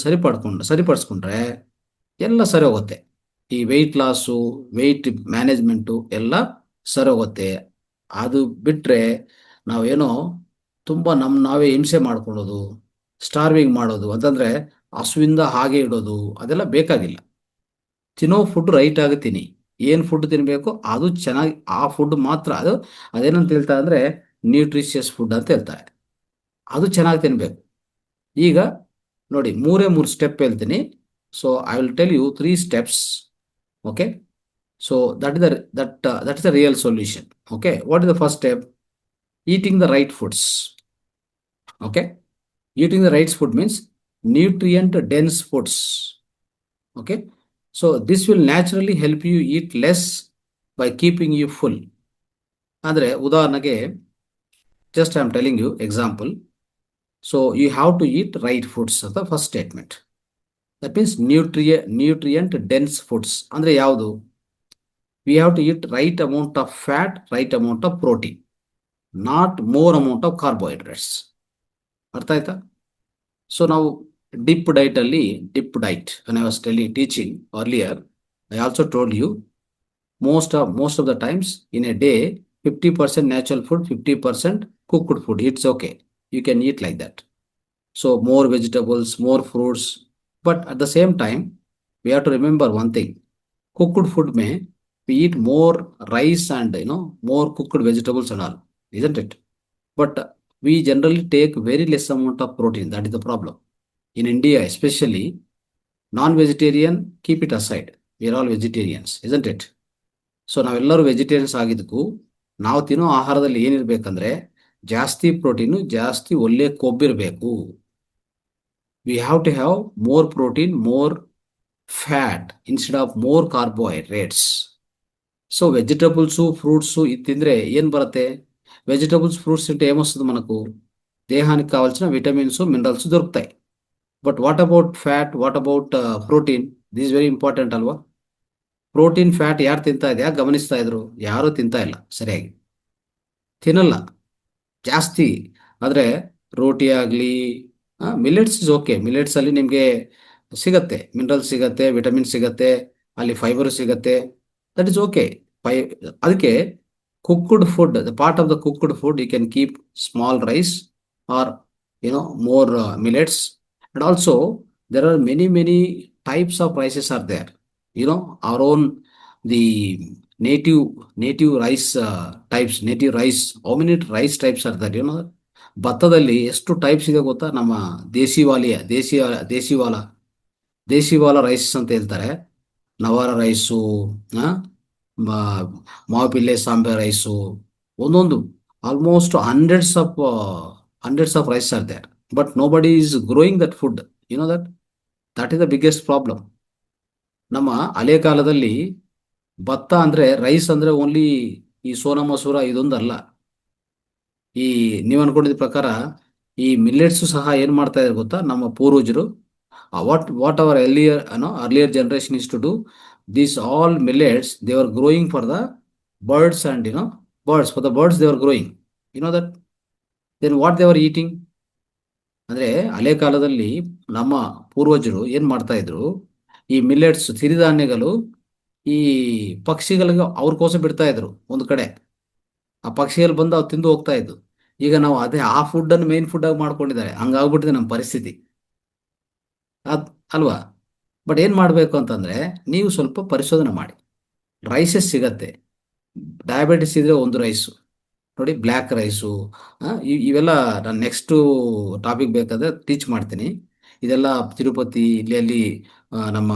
ಸರಿಪಡಿಸ್ಕೊಂಡ್ರೆ ಎಲ್ಲ ಸರಿ ಹೋಗುತ್ತೆ. ಈ ವೆಯ್ಟ್ ಲಾಸು, ವೆಯ್ಟ್ ಮ್ಯಾನೇಜ್ಮೆಂಟು ಎಲ್ಲ ಸರಿ ಹೋಗುತ್ತೆ. ಅದು ಬಿಟ್ಟರೆ ನಾವೇನೋ ತುಂಬ ನಾವೇ ಹಿಂಸೆ ಮಾಡ್ಕೊಳ್ಳೋದು, ಸ್ಟಾರ್ವಿಂಗ್ ಮಾಡೋದು, ಅಂತಂದರೆ ಹಸುವಿಂದ ಹಾಗೆ ಇಡೋದು, ಅದೆಲ್ಲ ಬೇಕಾಗಿಲ್ಲ. ತಿನ್ನೋ ಫುಡ್ ರೈಟ್ ಆಗಿ ತಿನ್ನಿ. ಏನು ಫುಡ್ ತಿನ್ನಬೇಕು ಅದು ಚೆನ್ನಾಗಿ, ಆ ಫುಡ್ ಮಾತ್ರ, ಅದೇನಂತ ಹೇಳ್ತಾರೆ ಅಂದರೆ ನ್ಯೂಟ್ರಿಷಿಯಸ್ ಫುಡ್ ಅಂತ ಹೇಳ್ತಾರೆ. ಅದು ಚೆನ್ನಾಗಿ ತಿನ್ನಬೇಕು. ಈಗ ನೋಡಿ, 3 ಸ್ಟೆಪ್ ಹೇಳ್ತೀನಿ. So I will tell you 3 steps. Okay? So that is the real solution. Okay? What is the first step? Eating the right foods. Okay? Eating the right food means nutrient dense foods. Okay? So this will naturally help you eat less by keeping you full. ಅಂದರೆ ಉದಾಹರಣೆಗೆ, just I am telling you example. So you have to eat right foods as the first statement. That means nutrient dense foods. Andre yavdu? We have to eat right amount of fat, right amount of protein, not more amount of carbohydrates. Artha aita? So now dip diet, when I was teaching earlier, I also told you most of the times in a day 50% natural food, 50% cooked food. It's okay. You can eat like that. So more vegetables, more fruits. But at the same time, we have to remember one thing. Cooked food may we eat more rice and more cooked vegetables and all, isn't it? But we generally take very less amount of protein. That is the problem. In India, especially non-vegetarian, keep it aside. We are all vegetarians, isn't it? So ನಾವೆಲ್ಲರೂ vegetarians ಆಗಿದ್ದಕ್ಕೂ ನಾವು ತಿನ್ನೋ ಆಹಾರದಲ್ಲಿ ಏನಿರ್ಬೇಕಂದ್ರೆ ಜಾಸ್ತಿ protein, ಜಾಸ್ತಿ ಒಳ್ಳೆ ಕೊಬ್ಬಿರಬೇಕು. We have to have more protein, more fat instead of more carbohydrates. So vegetables fruits ఇది తింటే ఏం బరతే? వెజిటబుల్స్ ఫ్రూట్స్ తింటే ఏమొస్తుంది మనకు? దేహానికి కావాల్సిన విటమిన్స్ మినరల్స్ దొరుకుతాయి. But what about fat, what about protein? This very important ಅಲ್ವಾ? ಪ್ರೋಟೀನ್ ಫ್ಯಾಟ್ ಯಾರು ತಿಂತಾ ಇದೆಯಾ ಗಮನಿಸ್ತಾ ಇದ್ರು? ಯಾರೂ ತಿಂತಾ ಇಲ್ಲ, ಸರಿಯಾಗಿ ತಿನ್ನಲ್ಲ ಜಾಸ್ತಿ. ಆದರೆ ರೋಟಿ ಆಗಲಿ, ಮಿಲೆಟ್ಸ್ ಇಸ್ ಓಕೆ. ಮಿಲೆಟ್ಸಲ್ಲಿ ನಿಮಗೆ ಸಿಗತ್ತೆ, ಮಿನರಲ್ಸ್ ಸಿಗತ್ತೆ, ವಿಟಮಿನ್ ಸಿಗತ್ತೆ, ಅಲ್ಲಿ ಫೈಬರ್ ಸಿಗತ್ತೆ. That is okay. ಫೈ ಅದಕ್ಕೆ cooked food, the part of the cooked food you can keep small rice or more millets. And also there are many types of rices are there. Our own the native rice types, native rice. How many rice types are there? ಭತ್ತದಲ್ಲಿ ಎಷ್ಟು types ಇದೆ ಗೊತ್ತಾ? ನಮ್ಮ ದೇಶಿವಾಲ rice ಅಂತ ಹೇಳ್ತಾರೆ. Navara rice, Mappillai Samba rice, ಒಂದೊಂದು almost hundreds of rice are there. But nobody is growing that food. That is the biggest problem. ನಮ್ಮ ಹಳೆ ಕಾಲದಲ್ಲಿ ಭತ್ತ ಅಂದ್ರೆ, ರೈಸ್ ಅಂದ್ರೆ ಓನ್ಲಿ ಈ ಸೋನಾ ಮಸೂರ ಇದೊಂದಲ್ಲ. ಈ ನೀವು ಅನ್ಕೊಂಡಿದ ಪ್ರಕಾರ ಈ ಮಿಲ್ಲೆಟ್ಸ್ ಸಹ ಏನ್ ಮಾಡ್ತಾ ಇದ್ದಾರೆ ಗೊತ್ತಾ ನಮ್ಮ ಪೂರ್ವಜರು? What our earlier generation is to do this all millets. They are growing for the birds and for the birds they are growing. That then what they are eating ಅಂದ್ರೆ, ಹಳೆ ಕಾಲದಲ್ಲಿ ನಮ್ಮ ಪೂರ್ವಜರು ಏನ್ ಮಾಡ್ತಾ ಇದ್ರು, ಈ ಮಿಲ್ಲೆಟ್ಸ್ ಸಿರಿಧಾನ್ಯಗಳು ಈ ಪಕ್ಷಿಗಳಿಗೆ ಅವ್ರಕೋಸ ಬಿಡ್ತಾ ಇದ್ರು ಒಂದು ಕಡೆ. ಆ ಪಕ್ಷಿಗಳು ಬಂದು ಅವ್ರು ತಿಂದು ಹೋಗ್ತಾ ಇದ್ದು. ಈಗ ನಾವು ಆ ಫುಡ್ ಅನ್ನು ಮೇನ್ ಫುಡ್ ಆಗಿ ಮಾಡ್ಕೊಂಡಿದ್ದಾರೆ. ಹಂಗಾಗ್ಬಿಟ್ಟಿದೆ ನಮ್ಮ ಪರಿಸ್ಥಿತಿ, ಅಲ್ವಾ? ಬಟ್ ಏನ್ ಮಾಡ್ಬೇಕು ಅಂತಂದ್ರೆ, ನೀವು ಸ್ವಲ್ಪ ಪರಿಶೋಧನೆ ಮಾಡಿ. ರೈಸಸ್ ಸಿಗತ್ತೆ. ಡಯಾಬಿಟಿಸ್ ಇದ್ರೆ ಒಂದು ರೈಸು ನೋಡಿ, ಬ್ಲ್ಯಾಕ್ ರೈಸು, ಇವೆಲ್ಲ ನಾನು ನೆಕ್ಸ್ಟ್ ಟಾಪಿಕ್ ಬೇಕಾದ್ರೆ ಟೀಚ್ ಮಾಡ್ತೀನಿ. ಇದೆಲ್ಲ ತಿರುಪತಿ ಇಲ್ಲಿ ನಮ್ಮ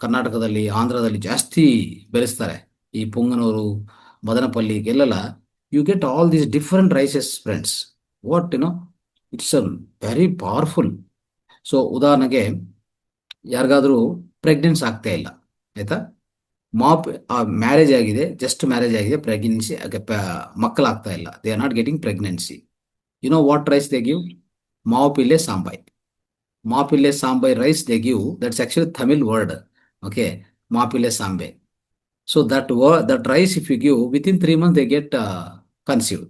ಕರ್ನಾಟಕದಲ್ಲಿ, ಆಂಧ್ರದಲ್ಲಿ ಜಾಸ್ತಿ ಬೆಳೆಸ್ತಾರೆ. ಈ ಪುಂಗನೂರು, ಮದನಪಲ್ಲಿ ಎಲ್ಲೆಲ್ಲ you get all these different rices friends. What it's a very powerful. So ಉದಾಹರಣೆಗೆ ಯಾರಿಗಾದ್ರೂ ಪ್ರೆಗ್ನೆನ್ಸಿ ಆಗ್ತಾ ಇಲ್ಲ, ಆಯ್ತಾ? ಮ್ಯಾರೇಜ್ ಆಗಿದೆ, ಜಸ್ಟ್ ಮ್ಯಾರೇಜ್ ಆಗಿದೆ, ಪ್ರೆಗ್ನೆನ್ಸಿ ಮಕ್ಕಳಾಗ್ತಾ ಇಲ್ಲ, they are not getting pregnancy. What rice they give? Mappillai Samba. Mappillai Samba rice they give. That's actually Tamil word. Okay, Mappillai Samba. So that rice if you give, within 3 months they get conceived,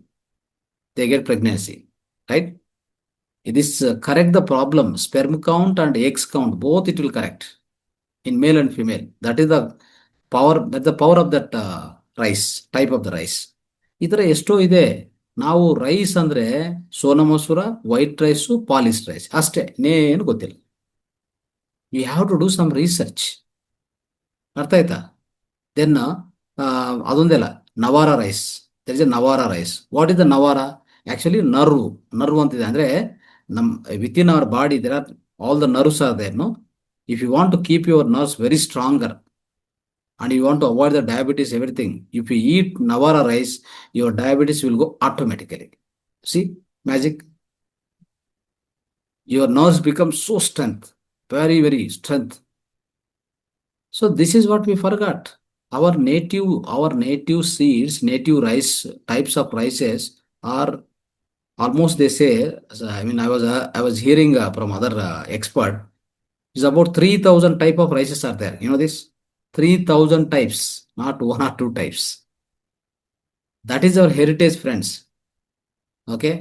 they get pregnancy, right? This correct the problem. Sperm count and eggs count, both it will correct in male and female. That is the power. That's the power of that rice, type of the rice. ಈ ಥರ ಎಷ್ಟೋ ಇದೆ. ನಾವು rice ಅಂದ್ರೆ ಸೋನಾ ಮಸೂರ, white rice, polish rice ಅಷ್ಟೇ, ಇನ್ನೇನು ಗೊತ್ತಿಲ್ಲ. You have to do some research. ಅರ್ಥ ಆಯ್ತಾ? ದೆನ್ ಅದೊಂದೆಲ್ಲ Navara rice. There is a Navara rice. What is the Navara? Actually nerve ಅಂತಿದೆ. ಅಂದ್ರೆ ನಮ್ within our body there are all the nerves are there. If you want to keep your nerves very stronger and you want to avoid the diabetes, everything, if you eat Navara rice, your diabetes will go automatically. See, magic. Your nerves become so strength, very strength. So this is what we forgot. Our native seeds, native rice types of rices are almost, they say, I mean, I was hearing from other expert, is about 3,000 type of rices are there. This 3,000 types, not 1 or 2 types. That is our heritage, friends. Okay,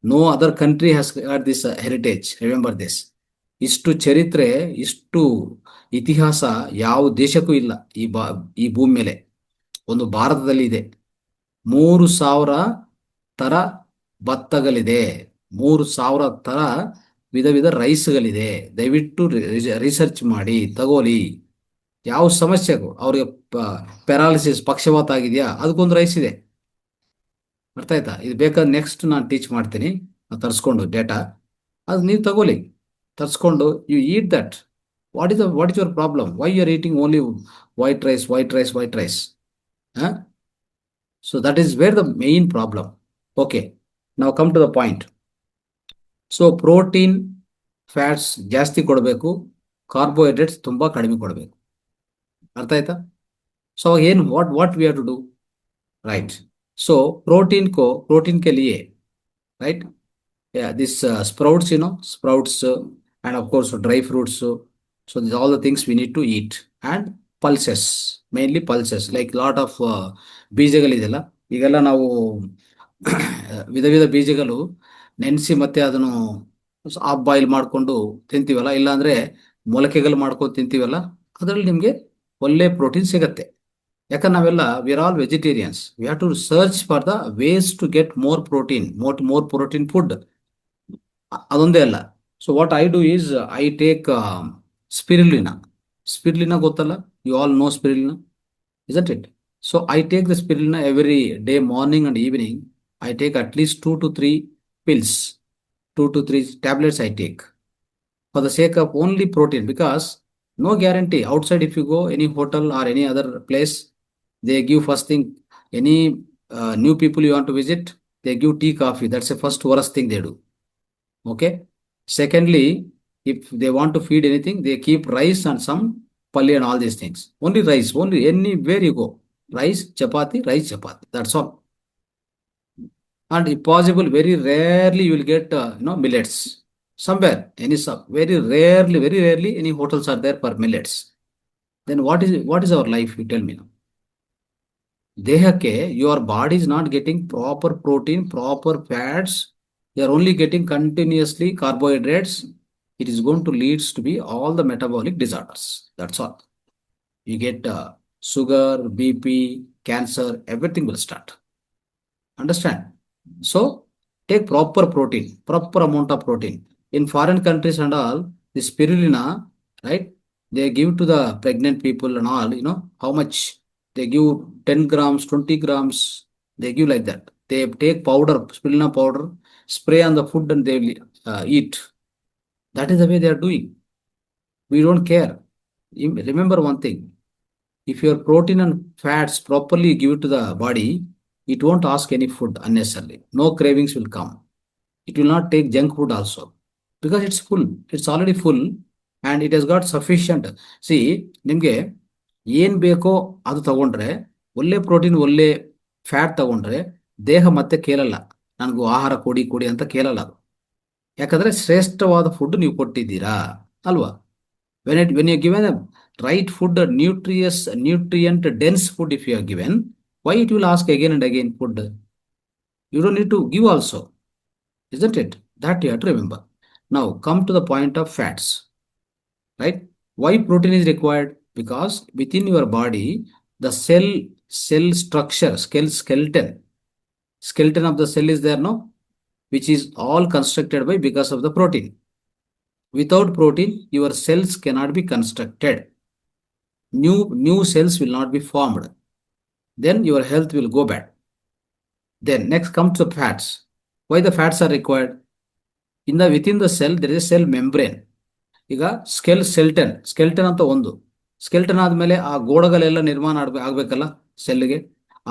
no other country has got this heritage. Remember this. ಇಷ್ಟು ಚರಿತ್ರೆ, ಇಷ್ಟು ಇತಿಹಾಸ ಯಾವ ದೇಶಕ್ಕೂ ಇಲ್ಲ ಈ ಭೂಮಿ ಮೇಲೆ. ಒಂದು ಭಾರತದಲ್ಲಿ ಇದೆ. 3,000 ತರ ಭತ್ತಗಳಿದೆ, 3,000 ತರ ವಿಧ ರೈಸ್ಗಳಿದೆ. ದಯವಿಟ್ಟು ರಿಸರ್ಚ್ ಮಾಡಿ ತಗೋಲಿ. ಯಾವ ಸಮಸ್ಯೆಗೂ ಅವ್ರಿಗೆ ಪ್ಯಾರಾಲಿಸಿಸ್ ಪಕ್ಷವಾತ ಆಗಿದೆಯಾ ಅದಕ್ಕೊಂದು ರೈಸ್ ಇದೆ. ಅರ್ಥ ಆಯ್ತಾ? ಇದು ಬೇಕಾದ್ರೆ ನೆಕ್ಸ್ಟ್ ನಾನು ಟೀಚ್ ಮಾಡ್ತೀನಿ ತರಿಸ್ಕೊಂಡು ಡೇಟಾ, ಅದು ನೀವು ತಗೊಳ್ಳಿ ತರಿಸ್ಕೊಂಡು you eat that. What is your problem? Why you are eating only white rice white rice white rice? So that is where the main problem. Okay, ನಾವು come to the point. So protein fats ಜಾಸ್ತಿ ಕೊಡಬೇಕು, carbohydrates ತುಂಬ ಕಡಿಮೆ ಕೊಡಬೇಕು. ಅರ್ಥ ಆಯ್ತಾ? So ಏನು what we have to do, right? So protein के लिए, right, this sprouts, sprouts, and of course dry fruits. So these all the things we need to eat, and pulses, mainly pulses, like lot of ಬೀಜಗಳಿದೆಯಲ್ಲ, ಈಗೆಲ್ಲ ನಾವು ವಿಧ ವಿಧ ಬೀಜಗಳು ನೆನೆಸಿ ಮತ್ತೆ ಅದನ್ನು ಹಾಫ್ ಬಾಯ್ಲ್ ಮಾಡಿಕೊಂಡು ತಿಂತೀವಲ್ಲ, ಇಲ್ಲಾಂದ್ರೆ ಮೊಳಕೆಗಳು ಮಾಡ್ಕೊಂಡು ತಿಂತೀವಲ್ಲ, ಅದರಲ್ಲಿ ನಿಮಗೆ ಒಳ್ಳೆ ಪ್ರೋಟೀನ್ ಸಿಗತ್ತೆ. ಯಾಕಂದ್ರೆ ನಾವೆಲ್ಲ we are all vegetarians. We have to search for the ways to get more protein, more protein food. ಅದೊಂದೇ ಅಲ್ಲ. So what I do is I take spirulina. Spirulina ಗೊತ್ತಲ್ಲ? You all know spirulina, isn't it? So I take the spirulina every day, morning and evening. I take at least 2 to 3 pills, 2 to 3 tablets I take for the sake of only protein, because no guarantee outside. If you go any hotel or any other place, they give first thing, any new people you want to visit, they give tea, coffee. That's the first worst thing they do. Okay. Secondly, if they want to feed anything, they keep rice and some palli and all these things. Only rice, only anywhere you go, rice, chapati, rice, chapati. That's all. And if possible, very rarely you will get millets. Somewhere, very rarely any hotels are there for millets. Then what is our life? You tell me now. Dehake, your body is not getting proper protein, proper fats. You are only getting continuously carbohydrates. It is going to lead to be all the metabolic disorders. That's all. You get sugar, BP, cancer, everything will start. Understand? So take proper protein, proper amount of protein. In foreign countries and all, the spirulina, right? They give to the pregnant people and all, how much? They give 10 grams, 20 grams. They give like that. They take powder, spirulina powder, spray on the food and they will eat. That is the way they are doing. We don't care. Remember one thing. If your protein and fats properly give to the body, it won't ask any food unnecessarily. No cravings will come. It will not take junk food also, because it's full. It's already full and it has got sufficient. See, ನಿಮಗೆ ಏನ್ ಬೇಕೋ ಅದು ತಗೊಂಡ್ರೆ, ಒಳ್ಳೆ protein ಒಳ್ಳೆ fat ತಗೊಂಡ್ರೆ ದೇಹ ಮತ್ತೆ ಕೇಳಲ್ಲ, ನನಗೂ ಆಹಾರ ಕೊಡಿ ಕೊಡಿ ಅಂತ ಕೇಳಲ್ಲ ಅದು. ಯಾಕಂದ್ರೆ ಶ್ರೇಷ್ಠವಾದ ಫುಡ್ ನೀವು ಕೊಟ್ಟಿದ್ದೀರಾ ಅಲ್ವಾ? when you given a right food, nutrient dense food, if you are given, why it will ask again and again food? You don't need to give also, isn't it? That you have to remember. Now come to the point of fats, right? Why protein is required? Because within your body, the cell structure, skeleton of the cell is there, no, which is all constructed by because of the protein. Without protein, your cells cannot be constructed. New cells will not be formed. Then your health will go bad. Then next comes the fats. Why the fats are required? Within the cell, there is a cell membrane. ಈಗ skeleton ಅಂತ ಒಂದು skeleton ಆದ್ಮೇಲೆ ಆ ಗೋಡಗಳೆಲ್ಲ ನಿರ್ಮಾಣ ಆಗ್ಬೇಕಲ್ಲ ಸೆಲ್ಗೆ.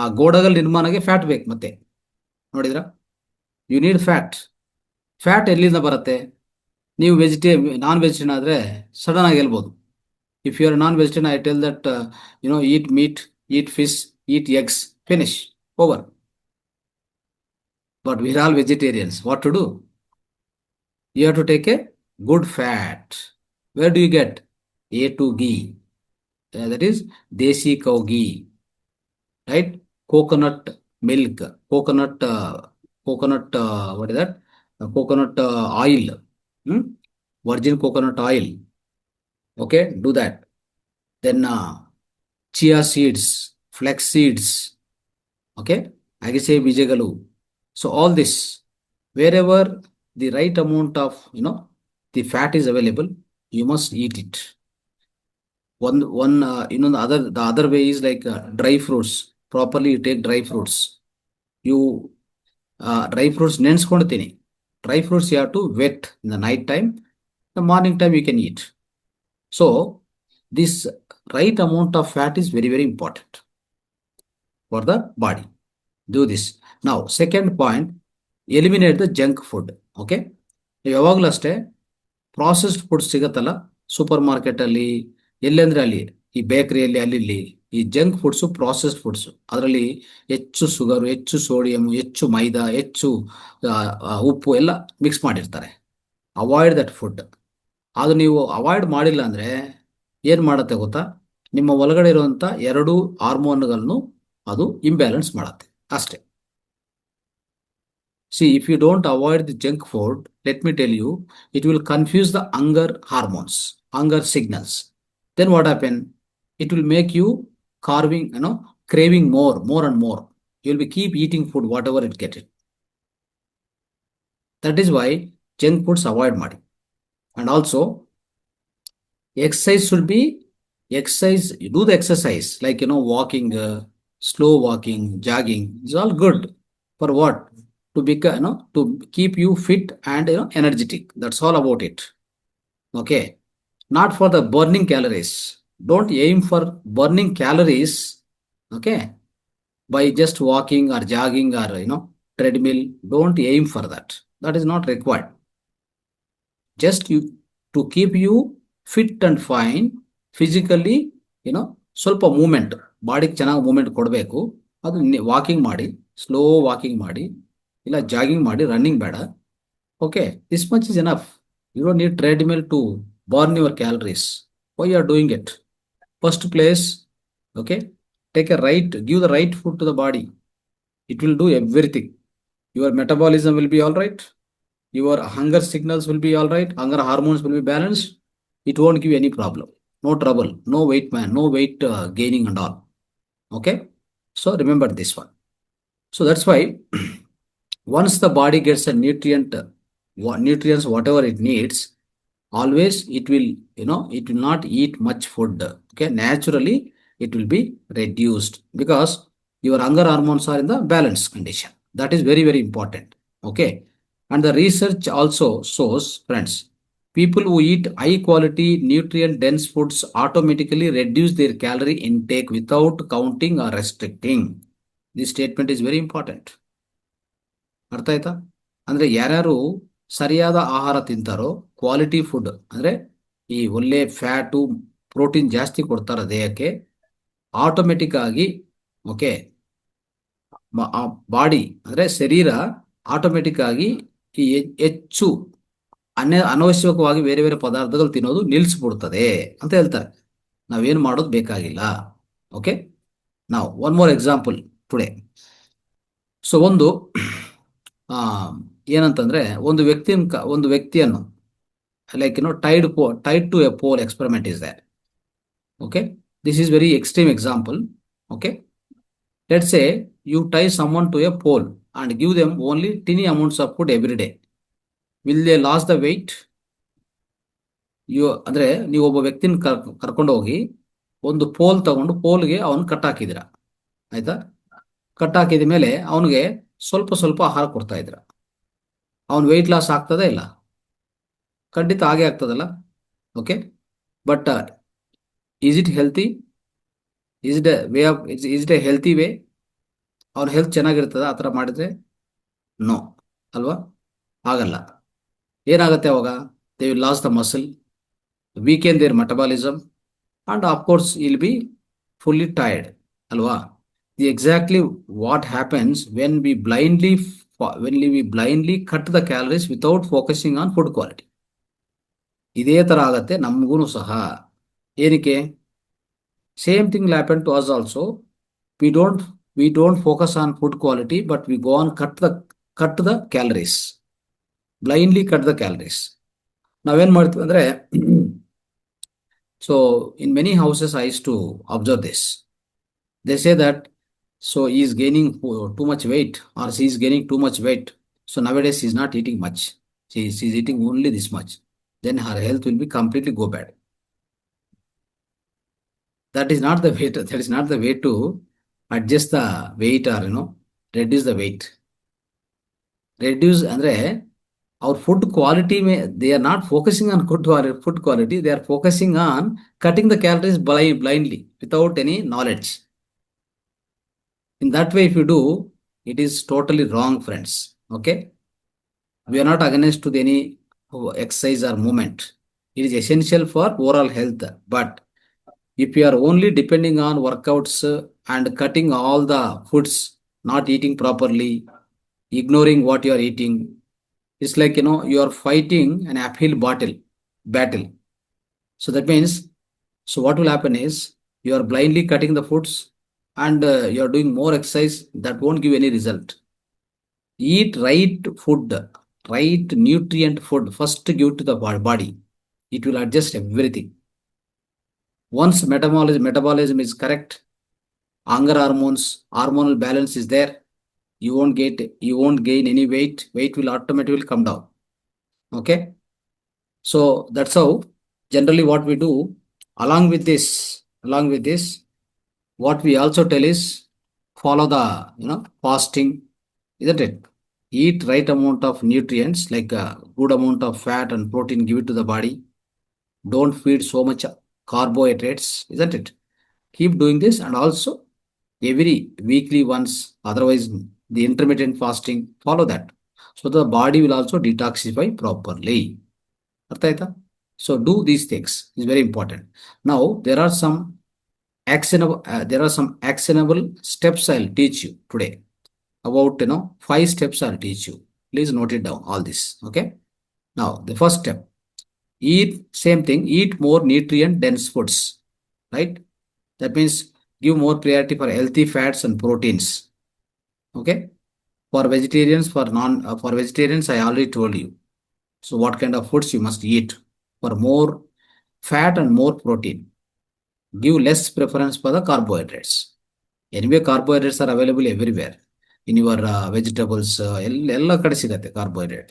ಆ ಗೋಡಗಳ ನಿರ್ಮಾಣಕ್ಕೆ fat ಬೇಕು. ಮತ್ತೆ ನೋಡಿದ್ರ, ಯು ನೀಡ್ ಫ್ಯಾಟ್ ಎಲ್ಲಿಂದ ಬರುತ್ತೆ? ನೀವು ನಾನ್ ವೆಜಿಟೇರಿಯನ್ ಆದ್ರೆ ಸಡನ್ ಆಗಿ ಹೇಳ್ಬೋದು. If you are non vegetarian, I tell that eat meat, eat fish, eat eggs, finish, over. But we are all vegetarians. What to do? You have to take a good fat. Where do you get? A2 ghee. That is desi cow ghee, right? Coconut milk, coconut, what is that? Coconut oil, virgin coconut oil. Okay, do that. Then chia seeds, flax seeds. Okay, agise bijagalu. So all this, wherever the right amount of the fat is available, you must eat it. One the other way is like dry fruits. Properly you take dry fruits. You dry fruits ನೆನ್ಸ್ಕೊಳ್ತೀನಿ. Dry fruits you have to wet in the night time. The morning time you can eat. So this right amount of fat is very, very important for the body. Do this. Now, second point, eliminate the junk food. Okay. ಯಾವಾಗಲೂ ಅಷ್ಟೇ processed food ಸಿಗತ್ತಲ್ಲ super market ಅಲ್ಲಿ ಎಲ್ಲೆಂದ್ರೆ ಅಲ್ಲಿ ಈ ಬೇಕರಿಯಲ್ಲಿ ಅಲ್ಲಿ ಇಲ್ಲಿ ಈ junk foods processed foods ಅದರಲ್ಲಿ ಹೆಚ್ಚು ಶುಗರ್ ಹೆಚ್ಚು ಸೋಡಿಯಂ ಹೆಚ್ಚು ಮೈದಾ ಹೆಚ್ಚು ಉಪ್ಪು ಎಲ್ಲ ಮಿಕ್ಸ್ ಮಾಡಿರ್ತಾರೆ. Avoid that food. ಅದು ನೀವು ಅವಾಯ್ಡ್ ಮಾಡಿಲ್ಲ ಅಂದ್ರೆ ಏನ್ ಮಾಡುತ್ತೆ ಗೊತ್ತಾ, ನಿಮ್ಮ ಒಳಗಡೆ ಇರುವಂತ ಎರಡು ಹಾರ್ಮೋನ್ಗಳನ್ನು ಅದು ಇಂಬ್ಯಾಲೆನ್ಸ್ ಮಾಡುತ್ತೆ ಅಷ್ಟೇ. See, if you don't avoid the junk food, let me tell you, it will confuse the hunger hormones, hunger signals. Then what happen? It will make you craving more and more. You'll be keep eating food, whatever it get it. That is why junk foods avoid ಮಾಡಿ. And also, exercise should be exercise. You do the exercise like walking, slow walking, jogging. It's all good. For what? To become, to keep you fit and energetic. That's all about it. Okay. Not for the burning calories. Don't aim for burning calories. Okay. By just walking or jogging or treadmill. Don't aim for that. That is not required. Just you to keep you fit and fine physically, ಸ್ವಲ್ಪ moment ಬಾಡಿಗೆ ಚೆನ್ನಾಗಿ moment ಕೊಡಬೇಕು. ಅದು walking ಮಾಡಿ, slow walking ಮಾಡಿ, ಇಲ್ಲ jogging ಮಾಡಿ, running ಬೇಡ. Okay, this much is enough. You don't need treadmill to burn your calories. Why you are doing it? First place, okay, take a right, give the right food to the body. It will do everything. Your metabolism will be all right. Your hunger signals will be all right. Hunger hormones will be balanced. It won't give any problem. No trouble. No weight gaining and all. Okay. So remember this one. So that's why once the body gets a nutrients, whatever it needs, always it will not eat much food. Okay. Naturally, it will be reduced because your hunger hormones are in the balanced condition. That is very, very important. Okay. And the research also shows, friends, people who eat high quality nutrient dense foods automatically reduce their calorie intake without counting or restricting. This statement is very important. ಅರ್ಥ ಆಯ್ತಾ? ಅಂದ್ರೆ ಯಾರ್ಯಾರು ಸರಿಯಾದ ಆಹಾರ ತಿಂತಾರೋ, quality food ಅಂದ್ರೆ ಈ ಒಳ್ಳೆ ಫ್ಯಾಟು ಪ್ರೋಟೀನ್ ಜಾಸ್ತಿ ಕೊಡ್ತಾರ ದೇಹಕ್ಕೆ, ಆಟೋಮೆಟಿಕ್ ಆಗಿ ಓಕೆ ಬಾಡಿ ಅಂದ್ರೆ ಶರೀರ ಆಟೋಮೆಟಿಕ್ ಆಗಿ ಈ ಹೆಚ್ಚು ಅನವಶ್ಯಕವಾಗಿ ಬೇರೆ ಬೇರೆ ಪದಾರ್ಥಗಳು ತಿನ್ನೋದು ನಿಲ್ಲಿಸ್ಬಿಡ್ತದೆ ಅಂತ ಹೇಳ್ತಾರೆ. ನಾವೇನು ಮಾಡೋದು ಬೇಕಾಗಿಲ್ಲ. ಓಕೆ, ನಾವು one more example today. So ಒಂದು ಏನಂತಂದ್ರೆ ಒಂದು ವ್ಯಕ್ತಿಯನ್ನು like tied to a pole experiment is there. Okay, this is very extreme example. Okay, let's say you tie someone to a pole and give them only tiny amounts of food every day. Will they lose the weight? ಅಂದ್ರೆ ನೀವು ಒಬ್ಬ ವ್ಯಕ್ತಿನ ಕರ್ಕೊಂಡು ಹೋಗಿ ಒಂದು pole ತಗೊಂಡು ಪೋಲ್ಗೆ ಅವನು cut ಹಾಕಿದಿರ, ಆಯ್ತಾ? ಕಟ್ ಹಾಕಿದ ಮೇಲೆ ಅವನಿಗೆ ಸ್ವಲ್ಪ ಸ್ವಲ್ಪ ಆಹಾರ ಕೊಡ್ತಾ ಇದ್ರ, ಅವನ್ ವೆಯ್ಟ್ ಲಾಸ್ ಆಗ್ತದ ಇಲ್ಲ? ಖಂಡಿತ ಹಾಗೆ ಆಗ್ತದಲ್ಲ. Okay, but is it healthy? Is it a healthy way? ಅವ್ರ ಹೆಲ್ತ್ ಚೆನ್ನಾಗಿರ್ತದ ಆ ಥರ ಮಾಡಿದ್ರೆ? ನೋ ಅಲ್ವಾ, ಆಗಲ್ಲ. ಏನಾಗುತ್ತೆ ಅವಾಗ? They will loss the muscle, weaken their metabolism, and of course will be fully tired ಅಲ್ವಾ? Exactly what happens when we blindly cut the calories without focusing on food quality. ಇದೇ ತರ ಆಗತ್ತೆ ನಮಗೂ ಸಹ. ಏನಕ್ಕೆ? Same thing will happen to us also. We don't focus on food quality, but we go on cut the calories, blindly cut the calories. ನಾವೇನ್ ಮಾಡ್ತೀವಿ ಅಂದ್ರೆ so in many houses I used to observe this. They say that so he is gaining too much weight or she is gaining too much weight, so nowadays she is not eating much, she is eating only this much, then her health will be completely go bad. That is not the way to, that is not the way to adjust the weight or reduce the weight. Reduce andre our food quality they are not focusing on food quality, they are focusing on cutting the calories blindly without any knowledge. In that way, if you do, it is totally wrong, friends. Okay, we are not against to any exercise or movement. It is essential for overall health, but if you are only depending on workouts and cutting all the foods, not eating properly, ignoring what you are eating, it's like you are fighting an uphill battle. So that means, so what will happen is you are blindly cutting the foods and you are doing more exercise that won't give any result. Eat right food, right nutrient food first, give to the body. It will adjust everything. Once metabolism is correct, hunger hormones, hormonal balance is there, you won't gain any weight. Weight will automatically come down. Okay. So that's how generally what we do. Along with this, what we also tell is follow the fasting, isn't it? Eat right amount of nutrients, like a good amount of fat and protein, give it to the body. Don't feed so much carbohydrates, isn't it? Keep doing this, and also every weekly once, otherwise the intermittent fasting, follow that. So the body will also detoxify properly. ಅರ್ಥ ಆಯ್ತಾ? So do these things is very important. Now there are some actionable steps I'll teach you today. About 5 steps I'll teach you. Please note it down, all this. Okay. Now the first step, same thing, eat more nutrient dense foods. Right? That means give more priority for healthy fats and proteins. Okay. For vegetarians, I already told you. So what kind of foods you must eat for more fat and more protein. Give less preference for the carbohydrates. Anyway, carbohydrates are available everywhere. In your vegetables, ಎಲ್ಲ ಕಡೆ ಸಿಗತ್ತೆ carbohydrate.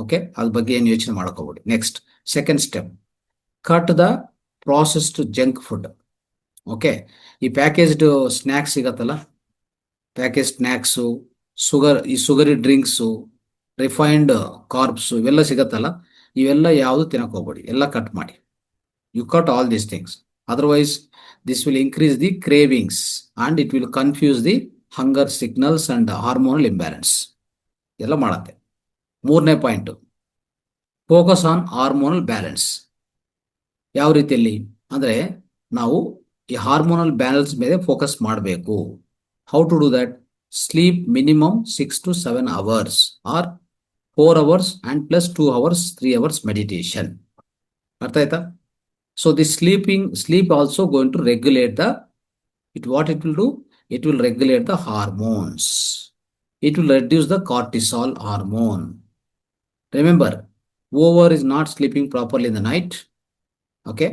Okay, ಅದ್ರ ಬಗ್ಗೆ ಏನು ಯೋಚನೆ ಮಾಡ್ಕೋಬೇಡಿ. Next, second step, cut the processed junk food. Okay, ಈ packaged snacks ಸಿಗತ್ತಲ್ಲ, package snacks, ಈ ಸುಗರಿ ಡ್ರಿಂಕ್ಸು, ರಿಫೈನ್ಡ್ ಕಾರ್ಬ್ಸ್ ಇವೆಲ್ಲ ಸಿಗತ್ತಲ್ಲ, ಇವೆಲ್ಲ ಯಾವುದು ತಿನ್ನಕ್ ಹೋಗ್ಬೇಡಿ, ಎಲ್ಲ ಕಟ್ ಮಾಡಿ. You cut all these things. Otherwise this will increase the cravings and it will confuse the hunger signals and hormonal imbalance ಎಲ್ಲ ಮಾಡತ್ತೆ. ಮೂರನೇ point, focus on hormonal balance. ಯಾವ ರೀತಿಯಲ್ಲಿ ಅಂದ್ರೆ, ನಾವು ಈ ಹಾರ್ಮೋನಲ್ ಬ್ಯಾಲೆನ್ಸ್ ಮೇಲೆ ಫೋಕಸ್ ಮಾಡಬೇಕು. How to do that? Sleep minimum 6 to 7 hours or 4 hours and plus 2 hours, 3 hours meditation. ಅರ್ಥ ಆಯ್ತಾ? So the sleep also going to regulate what it will do? It will regulate the hormones. It will reduce the cortisol hormone. Remember, whoever is not sleeping properly in the night, okay,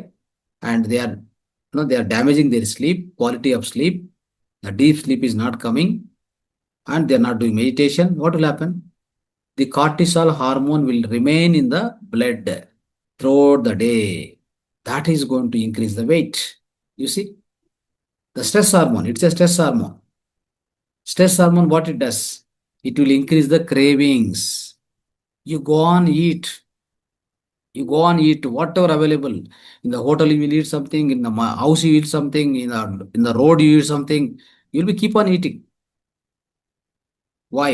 and they are damaging their sleep, quality of sleep, the deep sleep is not coming, and they are not doing meditation, what will happen? The cortisol hormone will remain in the blood throughout the day. That is going to increase the weight. You see, the stress hormone, it's a stress hormone. Stress hormone, what it does? It will increase the cravings. You go on eat whatever available. In the hotel you will eat something, in the house you eat something, in the road you eat something. You'll be keep on eating. Why?